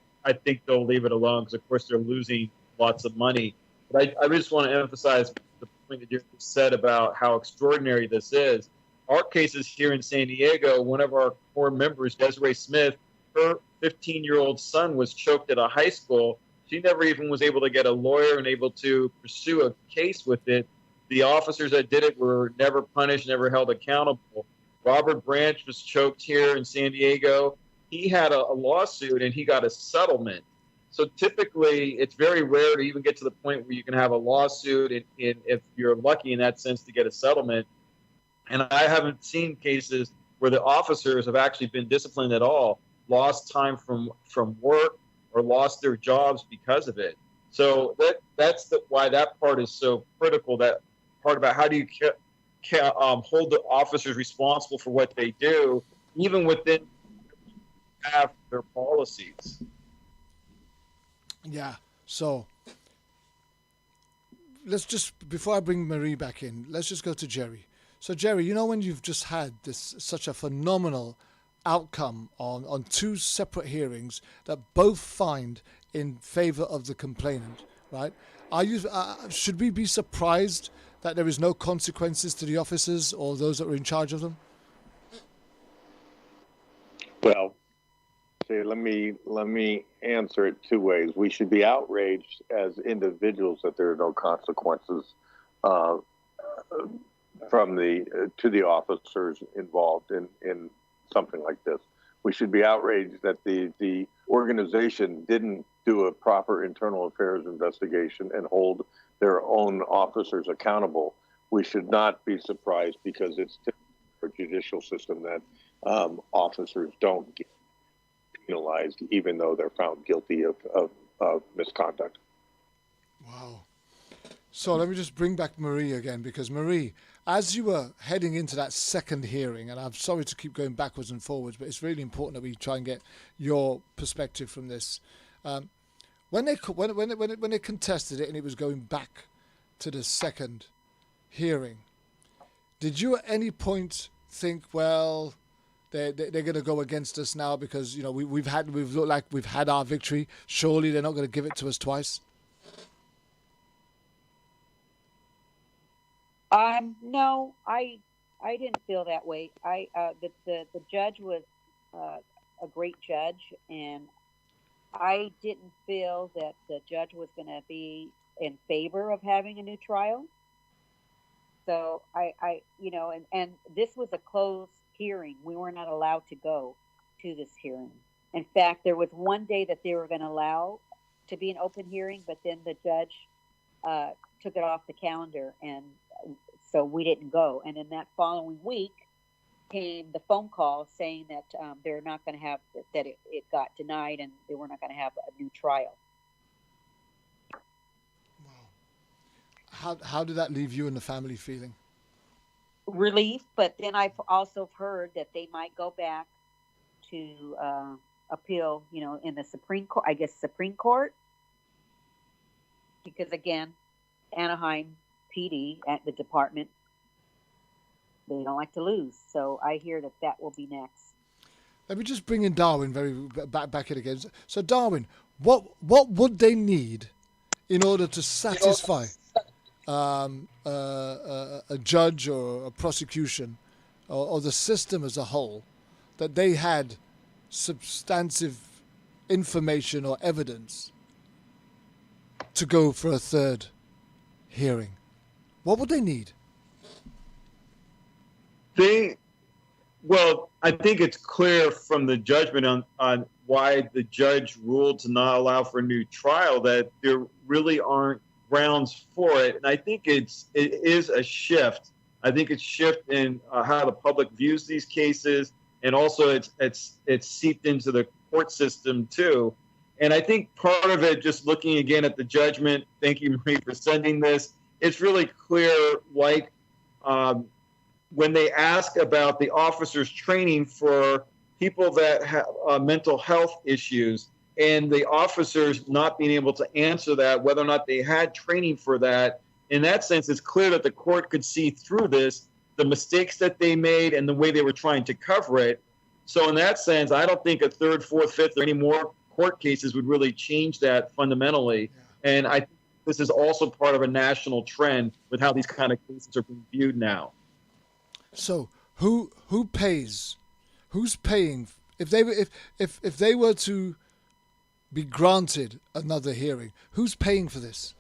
think they'll leave it alone because, of course, they're losing lots of money. But I just want to emphasize the point that you said about how extraordinary this is. Our cases here in San Diego, one of our core members, Desiree Smith, her 15-year-old son was choked at a high school. She never even was able to get a lawyer and able to pursue a case with it. The officers that did it were never punished, never held accountable. Robert Branch was choked here in San Diego. He had a lawsuit and he got a settlement. So typically, it's very rare to even get to the point where you can have a lawsuit and if you're lucky in that sense to get a settlement. And I haven't seen cases where the officers have actually been disciplined at all, lost time from work, or lost their jobs because of it. So that's why that part is so critical, that part about how do you hold the officers responsible for what they do, even within their policies. Yeah, so let's just, before I bring Marie back in, let's just go to Jerry. So, Jerry, you know when you've just had such a phenomenal outcome on two separate hearings that both find in favor of the complainant, right? Should we be surprised that there is no consequences to the officers or those that are in charge of them? Well, see, let me answer it two ways. We should be outraged as individuals that there are no consequences to the officers involved in something like this. We should be outraged that the organization didn't do a proper internal affairs investigation and hold their own officers accountable. We should not be surprised because it's a judicial system that officers don't get penalized even though they're found guilty of misconduct. Wow. So let me just bring back Marie again, because Marie, as you were heading into that second hearing, and I'm sorry to keep going backwards and forwards, but it's really important that we try and get your perspective from this. When they contested it and it was going back to the second hearing, did you at any point think, well, they're going to go against us now because we've looked like we've had our victory? Surely they're not going to give it to us twice. No, I didn't feel that way. The judge was a great judge, and I didn't feel that the judge was going to be in favor of having a new trial. So and this was a closed hearing. We were not allowed to go to this hearing. In fact, there was one day that they were going to allow to be an open hearing, but then the judge took it off the calendar, and so we didn't go. And in that following week came the phone call saying that they're not going to have, that it got denied and they were not going to have a new trial. Wow. How did that leave you and the family feeling? Relief, but then I've also heard that they might go back to appeal, in the Supreme Court, because again, Anaheim PD at the department, they don't like to lose. So I hear that will be next. Let me just bring in Darwin back in again. So Darwin, what would they need in order to satisfy a judge or a prosecution or the system as a whole that they had substantive information or evidence to go for a third hearing? What would they need? I think it's clear from the judgment on why the judge ruled to not allow for a new trial that there really aren't grounds for it. And I think it is a shift. I think it's shift in how the public views these cases, and also it's seeped into the court system too. And I think part of it, just looking again at the judgment, thank you, Marie, for sending this, it's really clear, like when they ask about the officers' training for people that have mental health issues, and the officers not being able to answer that, whether or not they had training for that. In that sense, it's clear that the court could see through this, the mistakes that they made and the way they were trying to cover it. So in that sense, I don't think a third, fourth, fifth, or any more court cases would really change that fundamentally. Yeah. And I think this is also part of a national trend with how these kind of cases are being viewed now. So who pays? Who's paying? If they were to be granted another hearing, who's paying for this?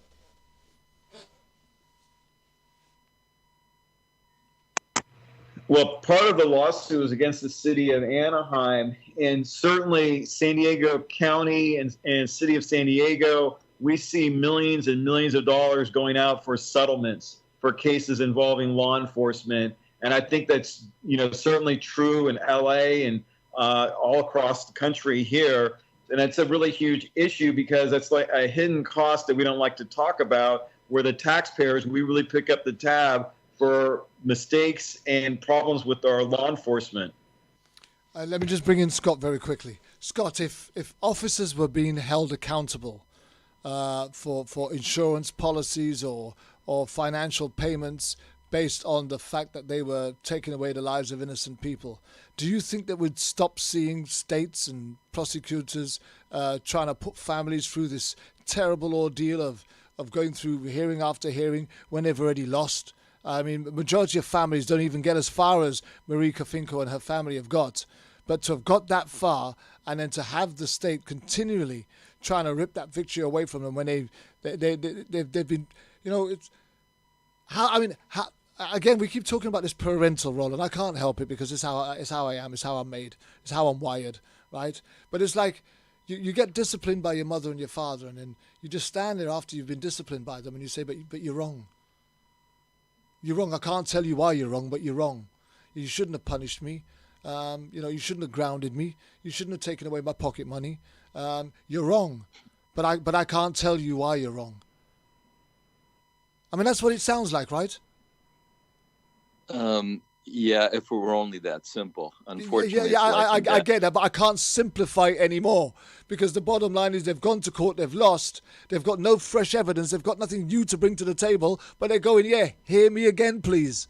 Well, part of the lawsuit is against the city of Anaheim, and certainly San Diego County and city of San Diego, we see millions and millions of dollars going out for settlements for cases involving law enforcement. And I think that's, certainly true in LA and all across the country here. And it's a really huge issue because it's like a hidden cost that we don't like to talk about, where the taxpayers, we really pick up the tab for mistakes and problems with our law enforcement. Let me just bring in Scott very quickly. Scott, if officers were being held accountable for insurance policies or financial payments based on the fact that they were taking away the lives of innocent people. Do you think that we'd stop seeing states and prosecutors trying to put families through this terrible ordeal of going through hearing after hearing when they've already lost? I mean, the majority of families don't even get as far as Marie Cofinco and her family have got. But to have got that far and then to have the state continually trying to rip that victory away from them when they've been, you know, it's how, I mean, how, again, we keep talking about this parental role, and I can't help it because it's how I am, it's how I'm made, it's how I'm wired, right? But it's like you get disciplined by your mother and your father, and then you just stand there after you've been disciplined by them and you say, but you're wrong. You're wrong. I can't tell you why you're wrong, but you're wrong. You shouldn't have punished me. You shouldn't have grounded me. You shouldn't have taken away my pocket money. You're wrong, but I can't tell you why you're wrong. I mean, that's what it sounds like, right? Yeah, if it were only that simple. Unfortunately, I get that, but I can't simplify it anymore because the bottom line is they've gone to court, they've lost, they've got no fresh evidence, they've got nothing new to bring to the table, but they're going, yeah, hear me again, please.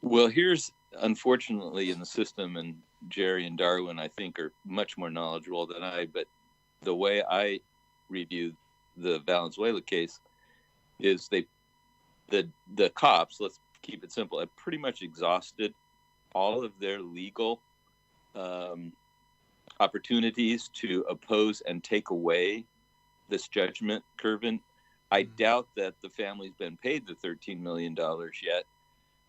Well, here's, unfortunately, in the system, and Jerry and Darwin, I think, are much more knowledgeable than I, but the way I review the Valenzuela case is the cops, let's keep it simple, have pretty much exhausted all of their legal opportunities to oppose and take away this judgment, Kervin. I doubt that the family's been paid the $13 million yet,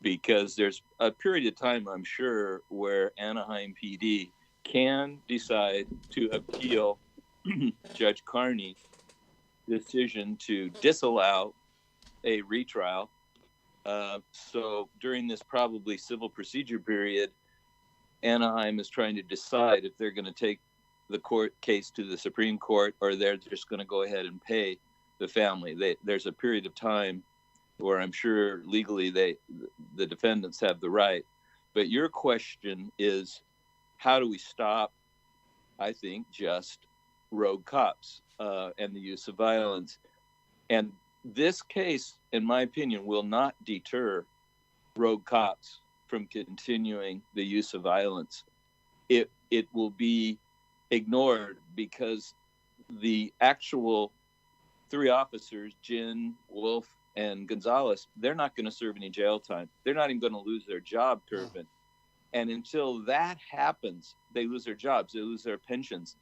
because there's a period of time, I'm sure, where Anaheim PD can decide to appeal Judge Carney's decision to disallow a retrial. So during this probably civil procedure period, Anaheim is trying to decide if they're going to take the court case to the Supreme Court or they're just going to go ahead and pay the family. There's a period of time where I'm sure legally the defendants have the right. But your question is, how do we stop, I think, just rogue cops and the use of violence? And this case, in my opinion, will not deter rogue cops from continuing the use of violence. It will be ignored because the actual three officers, Jin, Wolf, and Gonzalez, they're not going to serve any jail time. They're not even going to lose their job, Kervin. And until that happens, they lose their jobs, they lose their pensions.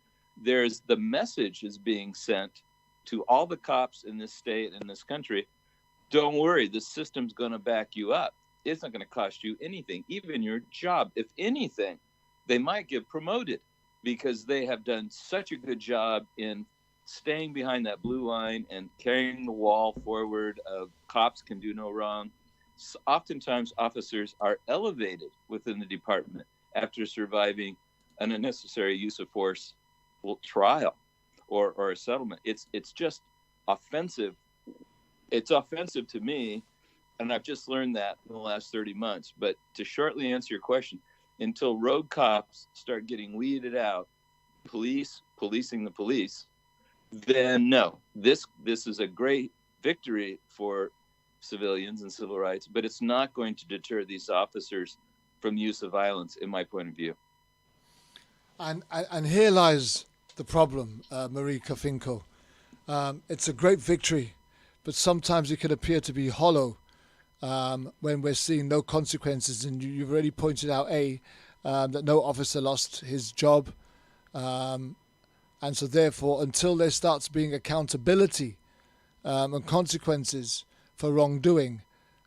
The message is being sent to all the cops in this state and this country. Don't worry, the system's going to back you up. It's not going to cost you anything, even your job. If anything, they might get promoted because they have done such a good job in staying behind that blue line and carrying the wall forward of cops can do no wrong. So oftentimes officers are elevated within the department after surviving an unnecessary use of force trial or a settlement. It's just offensive. It's offensive to me, and I've just learned that in the last 30 months. But to shortly answer your question, until rogue cops start getting weeded out, policing the police, then no, this is a great victory for civilians and civil rights, but it's not going to deter these officers from use of violence, in my point of view. And here lies the problem, Marie Cofinco. It's a great victory, but sometimes it can appear to be hollow when we're seeing no consequences. And you've already pointed out, that no officer lost his job. And so therefore, until there starts being accountability and consequences for wrongdoing,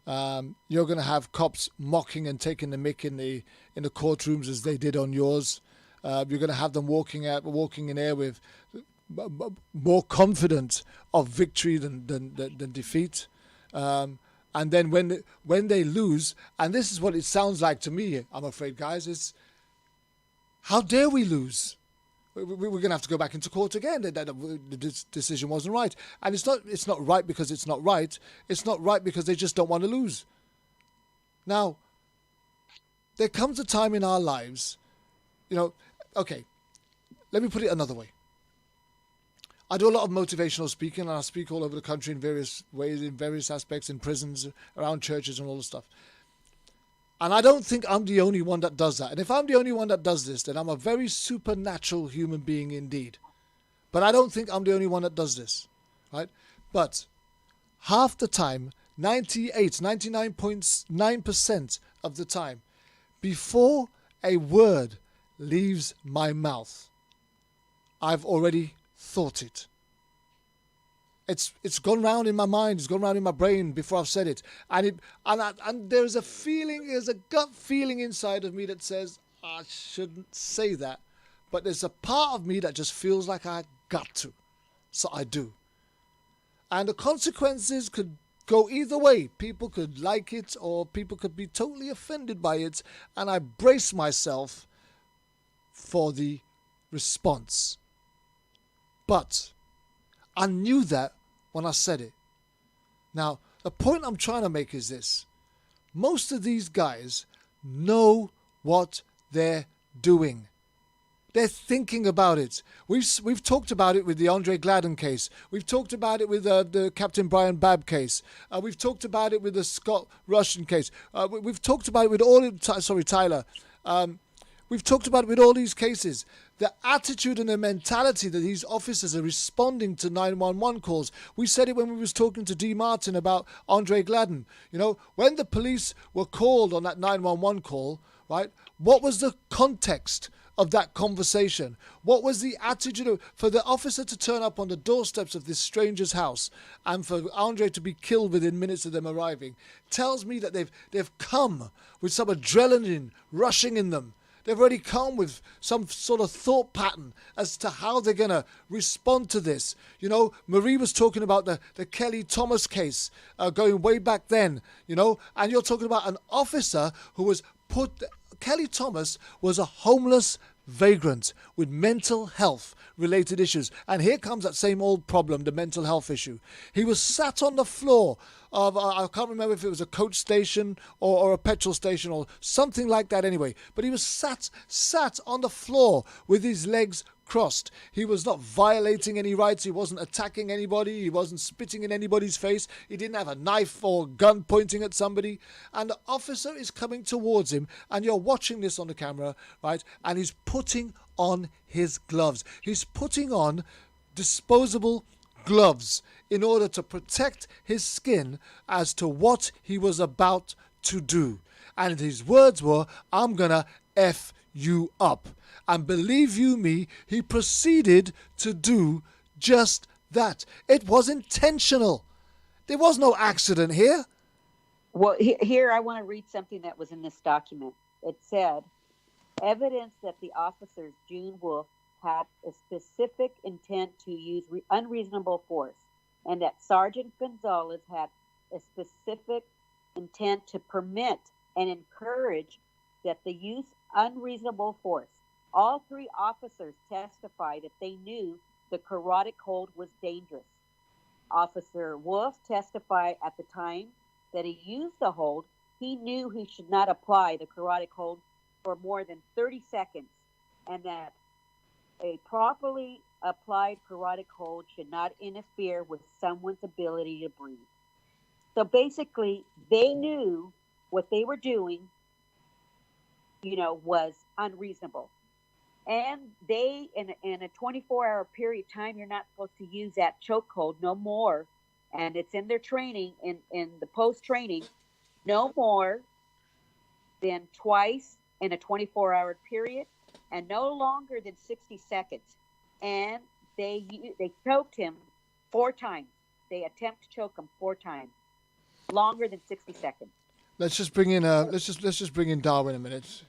you're going to have cops mocking and taking the mick in the courtrooms as they did on yours. You're going to have them walking in air with more confident of victory than defeat. And then when they lose, and this is what it sounds like to me, I'm afraid, guys, is how dare we lose? We're going to have to go back into court again. The decision wasn't right. And it's not right because it's not right. It's not right because they just don't want to lose. Now, there comes a time in our lives, okay, let me put it another way. I do a lot of motivational speaking, and I speak all over the country in various ways, in various aspects, in prisons, around churches and all this stuff. And I don't think I'm the only one that does that. And if I'm the only one that does this, then I'm a very supernatural human being indeed. But I don't think I'm the only one that does this, right? But half the time, 99.9% of the time, before a word leaves my mouth, I've already thought it. It's gone round in my mind, it's gone round in my brain before I've said it. And there's a feeling, there's a gut feeling inside of me that says, I shouldn't say that. But there's a part of me that just feels like I got to. So I do. And the consequences could go either way. People could like it or people could be totally offended by it. And I brace myself for the response. But I knew that when I said it. Now, the point I'm trying to make is this. Most of these guys know what they're doing. They're thinking about it. We've talked about it with the Andre Gladden case. We've talked about it with the Captain Brian Babb case. We've talked about it with the Scott Russian case. We've talked about it with Tyler. We've talked about it with all these cases. The attitude and the mentality that these officers are responding to 911 calls. We said it when we was talking to D. Martin about Andre Gladden. You know, when the police were called on that 911 call, right, what was the context of that conversation? What was the attitude for the officer to turn up on the doorsteps of this stranger's house and for Andre to be killed within minutes of them arriving? Tells me that they've come with some adrenaline rushing in them. They've already come with some sort of thought pattern as to how they're going to respond to this. You know, Marie was talking about the Kelly Thomas case going way back then, you know, and you're talking about an officer who was Kelly Thomas was a homeless vagrant with mental health related issues. And here comes that same old problem, the mental health issue. He was sat on the floor of, I can't remember if it was a coach station or a petrol station or something like that anyway. But he was sat on the floor with his legs crossed. He was not violating any rights. He wasn't attacking anybody. He wasn't spitting in anybody's face. He didn't have a knife or gun pointing at somebody. And the officer is coming towards him, and you're watching this on the camera, right? And he's putting on his gloves. He's putting on disposable gloves in order to protect his skin as to what he was about to do. And his words were, I'm gonna F you up. And believe you me, he proceeded to do just that. It was intentional. There was no accident here. Well, here I want to read something that was in this document. It said, evidence that the officers, June Wolf, had a specific intent to use unreasonable force, and that Sergeant Gonzalez had a specific intent to permit and encourage that the use unreasonable force. All three officers testified that they knew the carotid hold was dangerous. Officer Wolf testified at the time that he used the hold. He knew he should not apply the carotid hold for more than 30 seconds, and that a properly applied carotid hold should not interfere with someone's ability to breathe. So basically, they knew what they were doing, was unreasonable. And they, in a 24-hour period of time, you're not supposed to use that chokehold no more. And it's in their training, in the post-training, no more than twice in a 24-hour period, and no longer than 60 seconds. And they choked him 4 times. They attempt to choke him 4 times, longer than 60 seconds. Let's just bring in let's just bring in Darwin a minute.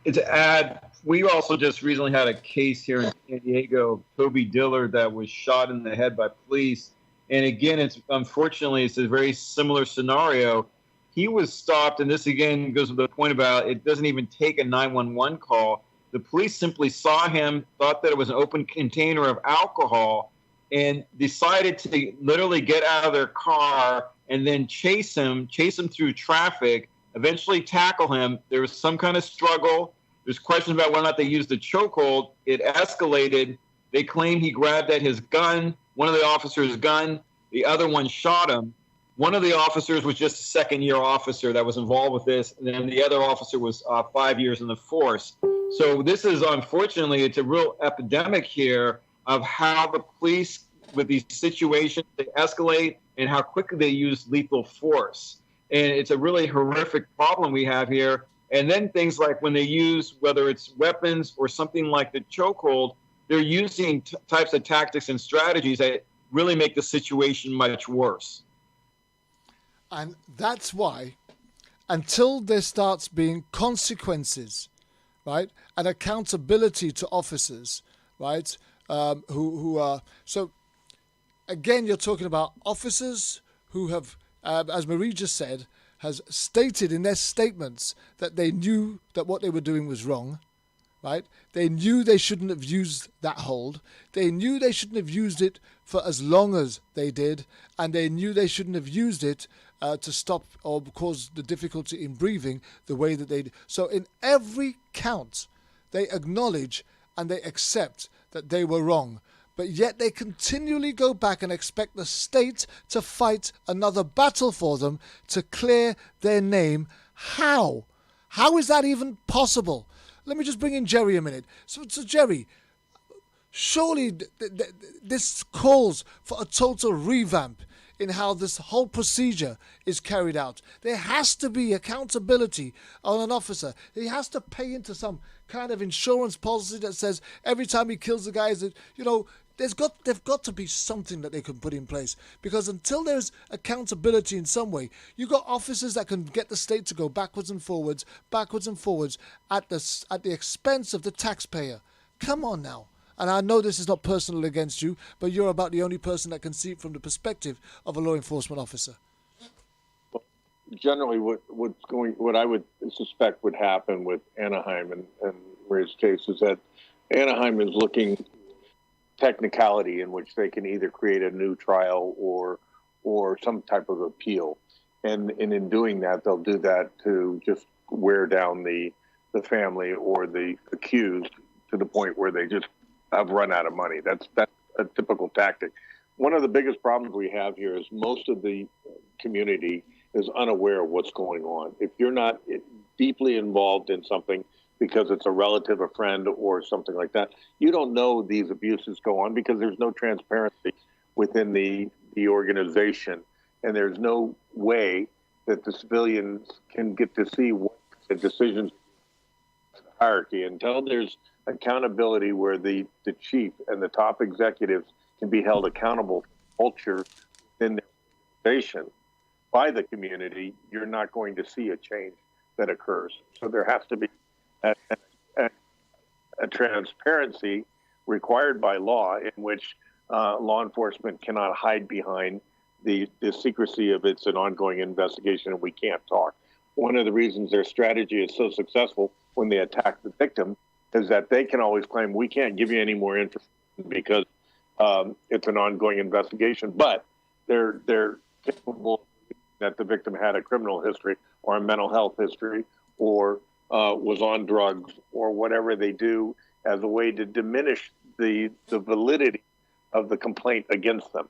To add, we also just recently had a case here in San Diego, Toby Dillard, that was shot in the head by police. And again, it's a very similar scenario. He was stopped, and this again goes to the point about it doesn't even take a 911 call. The police simply saw him, thought that it was an open container of alcohol, and decided to literally get out of their car and then chase him through traffic, eventually tackle him. There was some kind of struggle. There's questions about whether or not they used the chokehold. It escalated. They claim he grabbed at his gun, one of the officers' gun. The other one shot him. One of the officers was just a second-year officer that was involved with this, and then the other officer was 5 years in the force. So this is, unfortunately, it's a real epidemic here of how the police, with these situations, they escalate and how quickly they use lethal force. And it's a really horrific problem we have here. And then things like when they use, whether it's weapons or something like the chokehold, they're using types of tactics and strategies that really make the situation much worse. And that's why, until there starts being consequences, right, and accountability to officers, right, who are... So, again, you're talking about officers who have, as Marie just said, has stated in their statements that they knew that what they were doing was wrong, right? They knew they shouldn't have used that hold. They knew they shouldn't have used it for as long as they did, and they knew they shouldn't have used it to stop or cause the difficulty in breathing the way that they did. So in every count, they acknowledge and they accept that they were wrong. But yet they continually go back and expect the state to fight another battle for them to clear their name. How? How is that even possible? Let me just bring in Jerry a minute. So Jerry, surely this calls for a total revamp in how this whole procedure is carried out. There has to be accountability on an officer. He has to pay into some kind of insurance policy that says every time he kills a guy, you know, they've got to be something that they can put in place, because until there's accountability in some way, you've got officers that can get the state to go backwards and forwards at the expense of the taxpayer. Come on now. And I know this is not personal against you, but you're about the only person that can see it from the perspective of a law enforcement officer. Generally, what I would suspect would happen with Anaheim and Maria's case is that Anaheim is looking technicality in which they can either create a new trial or some type of appeal, and in doing that, they'll do that to just wear down the family or the accused to the point where they just have run out of money. That's a typical tactic. One of the biggest problems we have here is most of the community is unaware of what's going on. If you're not deeply involved in something because it's a relative, a friend, or something like that, you don't know these abuses go on because there's no transparency within the organization, and there's no way that the civilians can get to see what the decisions hierarchy. Until there's accountability where the chief and the top executives can be held accountable for culture in the organization by the community, you're not going to see a change that occurs. So there has to be a transparency required by law in which law enforcement cannot hide behind the secrecy of it's an ongoing investigation and we can't talk. One of the reasons their strategy is so successful when they attack the victim is that they can always claim we can't give you any more information because it's an ongoing investigation, but they're capable that the victim had a criminal history or a mental health history or was on drugs or whatever they do as a way to diminish the validity of the complaint against them.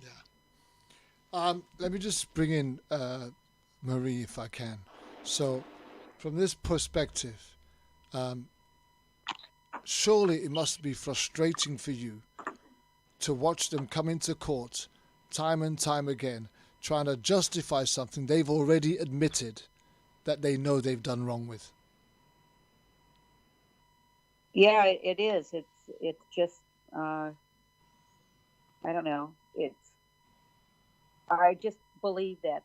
Yeah. Let me just bring in Marie if I can. So from this perspective, surely it must be frustrating for you to watch them come into court time and time again, trying to justify something they've already admitted that they know they've done wrong with. Yeah, it is. It's just, I don't know. I just believe that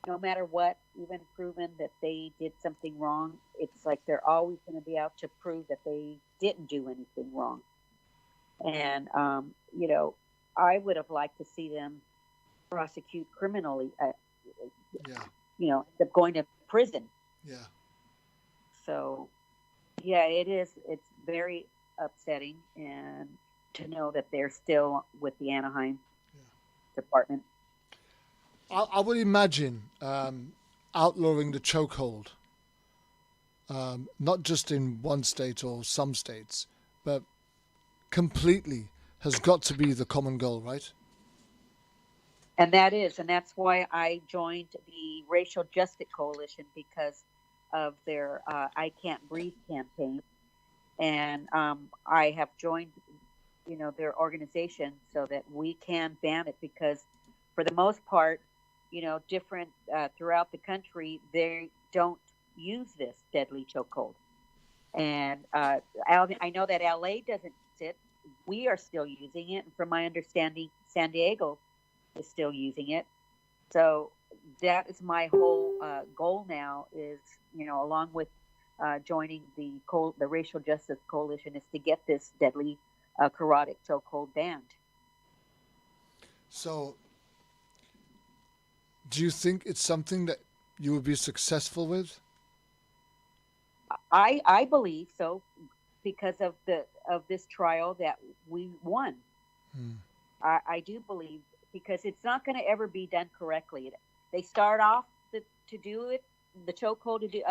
no matter what, even proven that they did something wrong, it's like they're always going to be out to prove that they didn't do anything wrong. And, you know, I would have liked to see them prosecute criminally, you know, end up going to prison. Yeah. So, yeah, it's very upsetting, and to know that they're still with the Anaheim department. I would imagine outlawing the chokehold not just in one state or some states, but completely has got to be the common goal, right? And that's why I joined the Racial Justice Coalition, because of their I Can't Breathe campaign. And I have joined, their organization so that we can ban it, because for the most part, different throughout the country, they don't use this deadly chokehold. And I know that LA doesn't use it. We are still using it. And from my understanding, San Diego is still using it. So that is my whole goal now is, along with joining the Racial Justice Coalition, is to get this deadly carotid chokehold banned. So do you think it's something that you would be successful with? I believe so, because of this trial that we won. I do believe, because it's not going to ever be done correctly. They start off to do it, the chokehold to do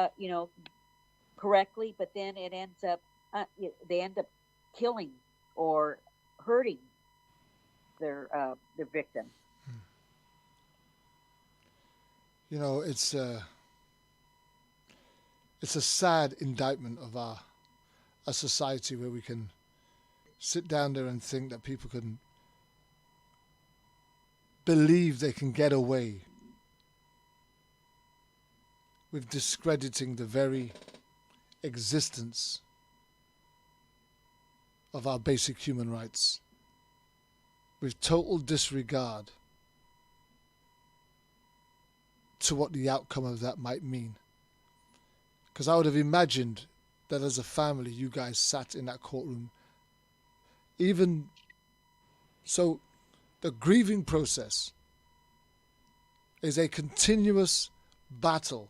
correctly, but then it ends up they end up killing or hurting their victim. It's a sad indictment of a society where we can sit down there and think that people can believe they can get away with discrediting the very existence of our basic human rights, with total disregard to what the outcome of that might mean. Because I would have imagined that as a family, you guys sat in that courtroom. Even so, the grieving process is a continuous battle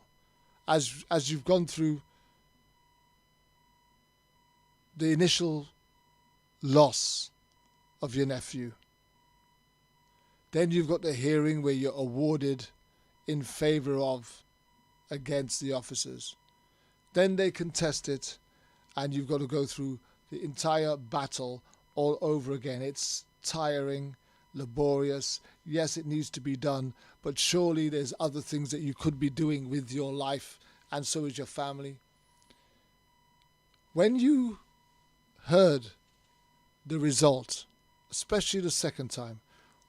as you've gone through the initial loss of your nephew. Then you've got the hearing where you're awarded in favor of against the officers. Then they contest it, and you've got to go through the entire battle all over again. It's tiring, laborious. Yes, it needs to be done, but surely there's other things that you could be doing with your life, and so is your family. When you heard the result, especially the second time,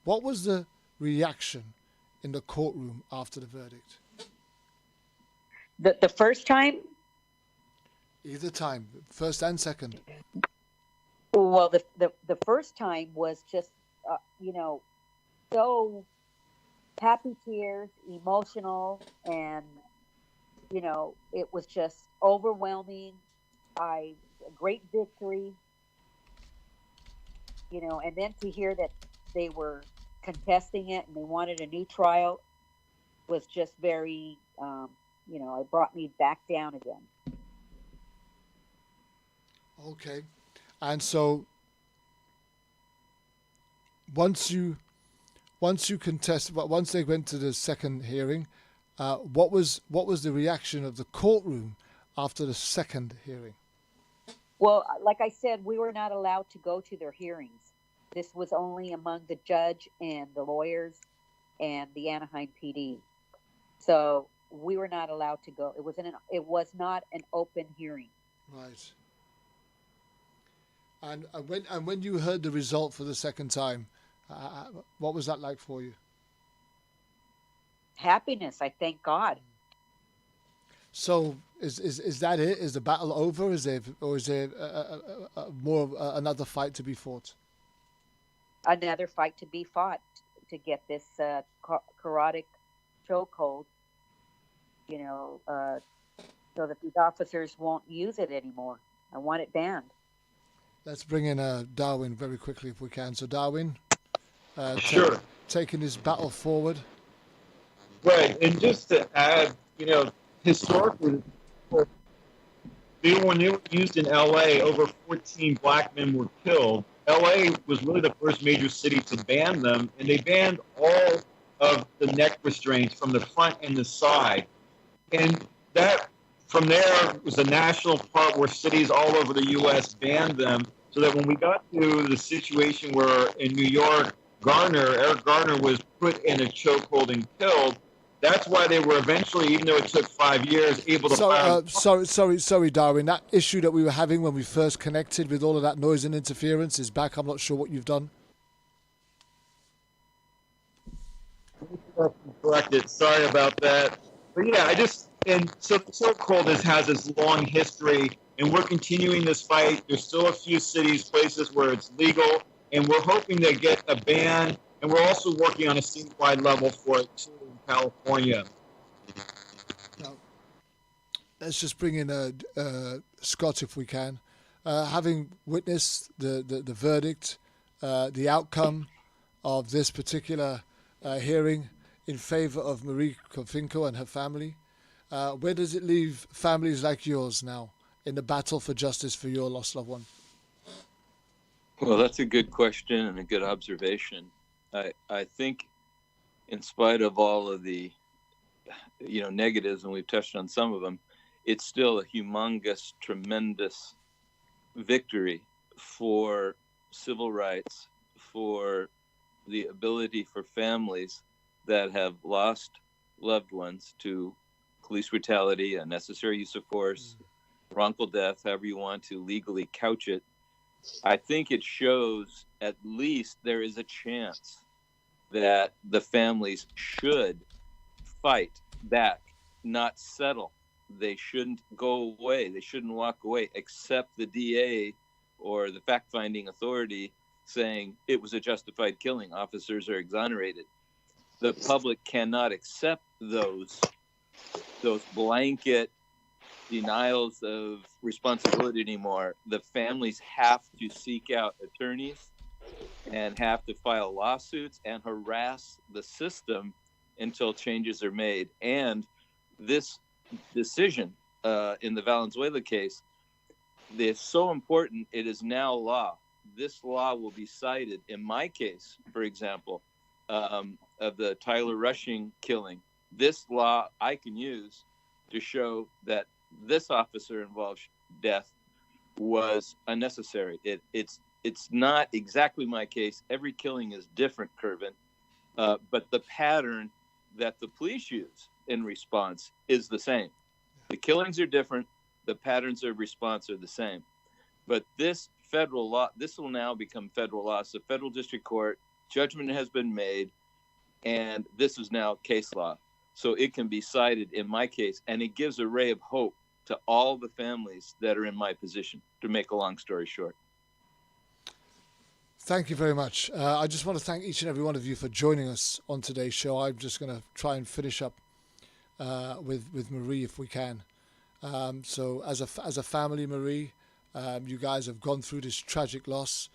what was the reaction in the courtroom after the verdict? The first time? Either time, first and second. Well, the first time was just, so happy tears, emotional, and, it was just overwhelming. A great victory, and then to hear that they were contesting it and they wanted a new trial was just very, it brought me back down again. Okay. And so once they went to the second hearing, what was the reaction of the courtroom after the second hearing? Well, like I said, we were not allowed to go to their hearings. This was only among the judge and the lawyers and the Anaheim PD. So we were not allowed to go. It was not an open hearing. Right. And when you heard the result for the second time, what was that like for you? Happiness. I thank God. So is that it? Is the battle over? Is there more of another fight to be fought? Another fight to be fought to get this carotid chokehold, so that these officers won't use it anymore. I want it banned. Let's bring in Darwin very quickly if we can. So Darwin, sure, taking this battle forward. Right, and just to add, historically, when they were used in LA, over 14 black men were killed. LA was really the first major city to ban them, and they banned all of the neck restraints from the front and the side. And that from there, it was a national part where cities all over the U.S. banned them, so that when we got to the situation where in New York, Eric Garner was put in a chokehold and killed, that's why they were eventually, even though it took 5 years, able to Sorry, Darwin. That issue that we were having when we first connected with all of that noise and interference is back. I'm not sure what you've done. Corrected. Sorry about that. But yeah, so the chokehold has this long history, and we're continuing this fight. There's still a few cities, places where it's legal, and we're hoping to get a ban, and we're also working on a statewide level for it too in California. Now, let's just bring in Scott if we can. Having witnessed the verdict, the outcome of this particular hearing in favor of Marie Cofinco and her family, where does it leave families like yours now in the battle for justice for your lost loved one? Well, that's a good question and a good observation. I think in spite of all of the negatives, and we've touched on some of them, it's still a humongous, tremendous victory for civil rights, for the ability for families that have lost loved ones to police brutality, unnecessary use of force, wrongful death, however you want to legally couch it. I think it shows at least there is a chance that the families should fight back, not settle. They shouldn't go away. They shouldn't walk away, except the DA or the fact-finding authority saying it was a justified killing. Officers are exonerated. The public cannot accept those blanket denials of responsibility anymore. The families have to seek out attorneys and have to file lawsuits and harass the system until changes are made. And this decision in the Valenzuela case is so important. It is now law. This law will be cited in my case, for example, of the Tyler Rushing killing. This law I can use to show that this officer involved death was unnecessary. It's not exactly my case. Every killing is different, Kervin, but the pattern that the police use in response is the same. The killings are different. The patterns of response are the same. But this federal law, this will now become federal law. So federal district court judgment has been made, and this is now case law. So it can be cited in my case, and it gives a ray of hope to all the families that are in my position, to make a long story short. Thank you very much. I just want to thank each and every one of you for joining us on today's show. I'm just going to try and finish up with Marie if we can. So as a family, Marie, you guys have gone through this tragic loss.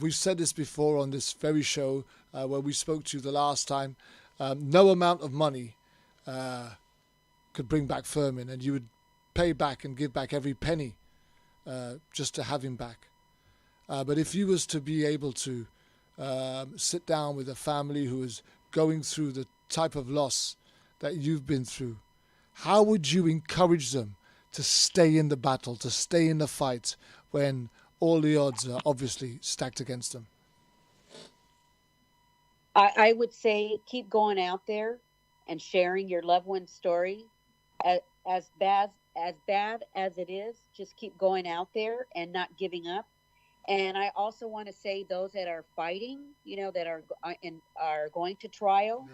We've said this before on this very show where we spoke to you the last time. No amount of money could bring back Fishman, and you would pay back and give back every penny just to have him back. But if you was to be able to sit down with a family who is going through the type of loss that you've been through, how would you encourage them to stay in the battle, to stay in the fight when all the odds are obviously stacked against them? I would say keep going out there and sharing your loved one's story. As bad as it is, just keep going out there and not giving up. And I also want to say those that are fighting, that are going to trial,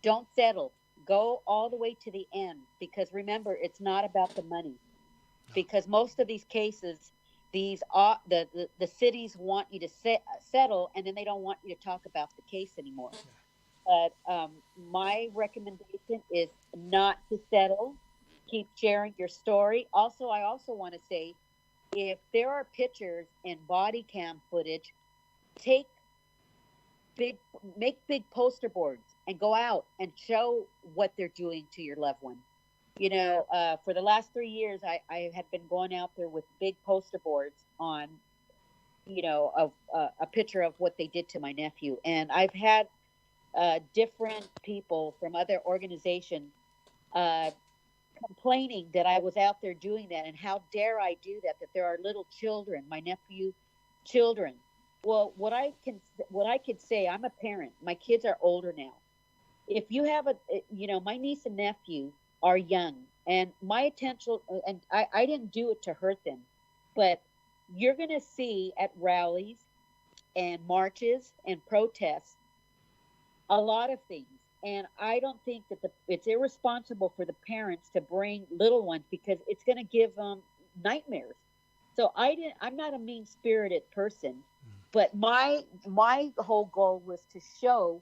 don't settle. Go all the way to the end, because remember, it's not about the money. Because most of these cases, the cities want you to settle, and then they don't want you to talk about the case anymore. But my recommendation is not to settle. Keep sharing your story. Also, I also want to say, if there are pictures and body cam footage, make big poster boards and go out and show what they're doing to your loved one. For the last 3 years, I had been going out there with big poster boards on, a picture of what they did to my nephew. And I've had different people from other organizations come complaining that I was out there doing that, and how dare I do that? That there are little children, my nephew, children. Well, what I could say, I'm a parent. My kids are older now. If you have my niece and nephew are young, and my attention, and I didn't do it to hurt them, but you're going to see at rallies and marches and protests a lot of things. And I don't think that it's irresponsible for the parents to bring little ones, because it's going to give them nightmares. So I'm not a mean-spirited person, but my whole goal was to show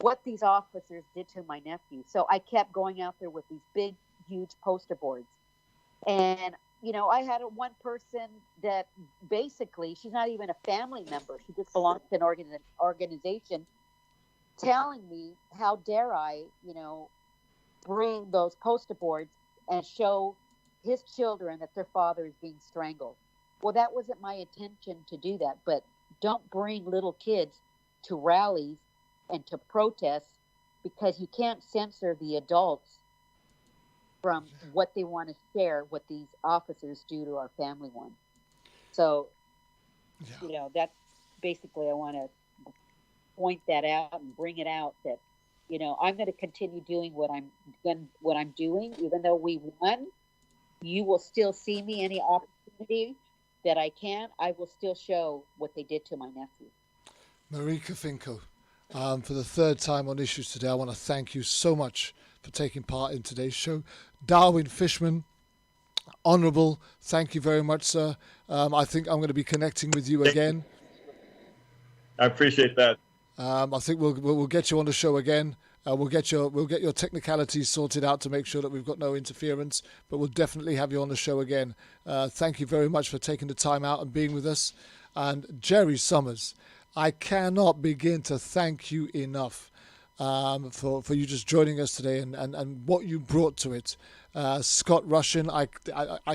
what these officers did to my nephew. So I kept going out there with these big, huge poster boards. And, I had one person that basically, she's not even a family member. She just belongs to an organization, telling me, how dare I, bring those poster boards and show his children that their father is being strangled. Well, that wasn't my intention to do that, but don't bring little kids to rallies and to protests, because you can't censor the adults from what they want to share, what these officers do to our family one. So, that's basically, I want to point that out and bring it out that, I'm going to continue doing what I'm doing, even though we won. You will still see me any opportunity that I can. I will still show what they did to my nephew. Marie Cofinco, for the third time on Issues Today, I want to thank you so much for taking part in today's show. Darwin Fishman, Honourable, thank you very much, sir. I think I'm going to be connecting with you again. I appreciate that. I think we'll get you on the show again. We'll get your technicalities sorted out to make sure that we've got no interference. But we'll definitely have you on the show again. Thank you very much for taking the time out and being with us. And Jerry Summers, I cannot begin to thank you enough for you just joining us today and what you brought to it. Scott Russian, I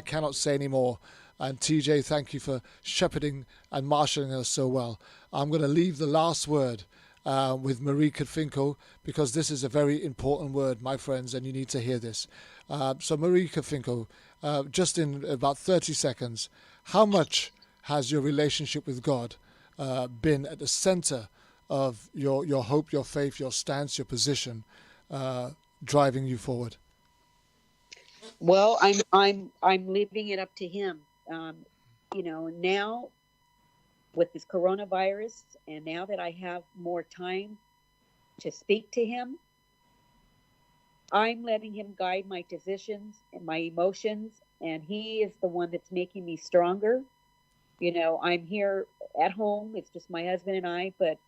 cannot say any more. And TJ, thank you for shepherding and marshalling us so well. I'm going to leave the last word with Marie Cofinco, because this is a very important word, my friends, and you need to hear this. So Marie Cofinco, just in about 30 seconds, how much has your relationship with God been at the center of your hope, your faith, your stance, your position, driving you forward? Well, I'm leaving it up to Him. Now with this coronavirus, and now that I have more time to speak to Him, I'm letting Him guide my decisions and my emotions, and He is the one that's making me stronger. I'm here at home. It's just my husband and I, but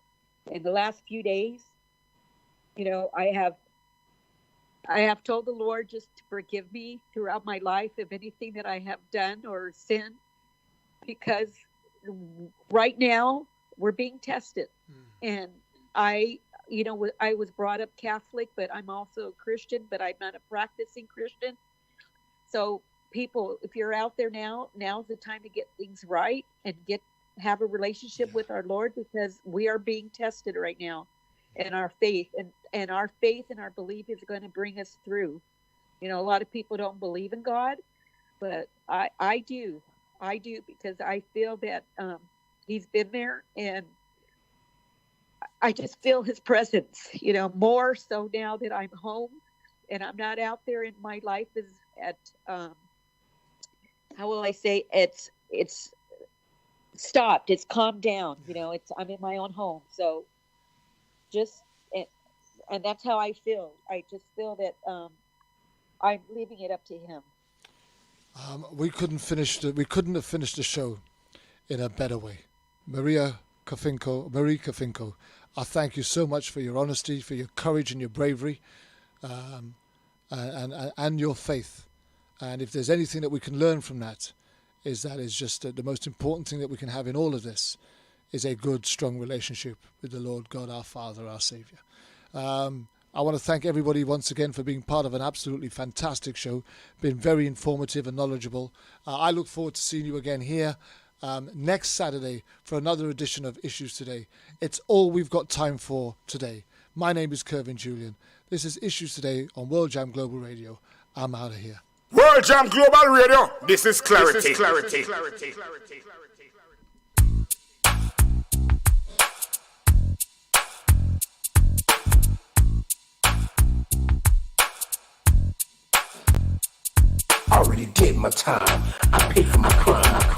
in the last few days, I have told the Lord just to forgive me throughout my life of anything that I have done or sinned, because right now we're being tested. And I was brought up Catholic, but I'm also a Christian, but I'm not a practicing Christian. So people, if you're out there now's the time to get things right and have a relationship with our Lord, because we are being tested right now. And our faith and our belief is going to bring us through. A lot of people don't believe in God, but I do, because I feel that He's been there, and I just feel His presence, more so now that I'm home and I'm not out there, and my life is at, how will I say, it's stopped, it's calmed down, I'm in my own home. So and that's how I feel. I just feel that I'm leaving it up to Him. We couldn't have finished the show in a better way. Marie Cofinco, I thank you so much for your honesty, for your courage and your bravery, and your faith. And if there's anything that we can learn from that, is just the most important thing that we can have in all of this is a good, strong relationship with the Lord God, our Father, our Savior. I want to thank everybody once again for being part of an absolutely fantastic show. Been very informative and knowledgeable. I look forward to seeing you again here next Saturday for another edition of Issues Today. It's all we've got time for today. My name is Kervin Julien. This is Issues Today on World Jam Global Radio. I'm out of here. World Jam Global Radio. This is clarity. Already did my time. I paid for my crime.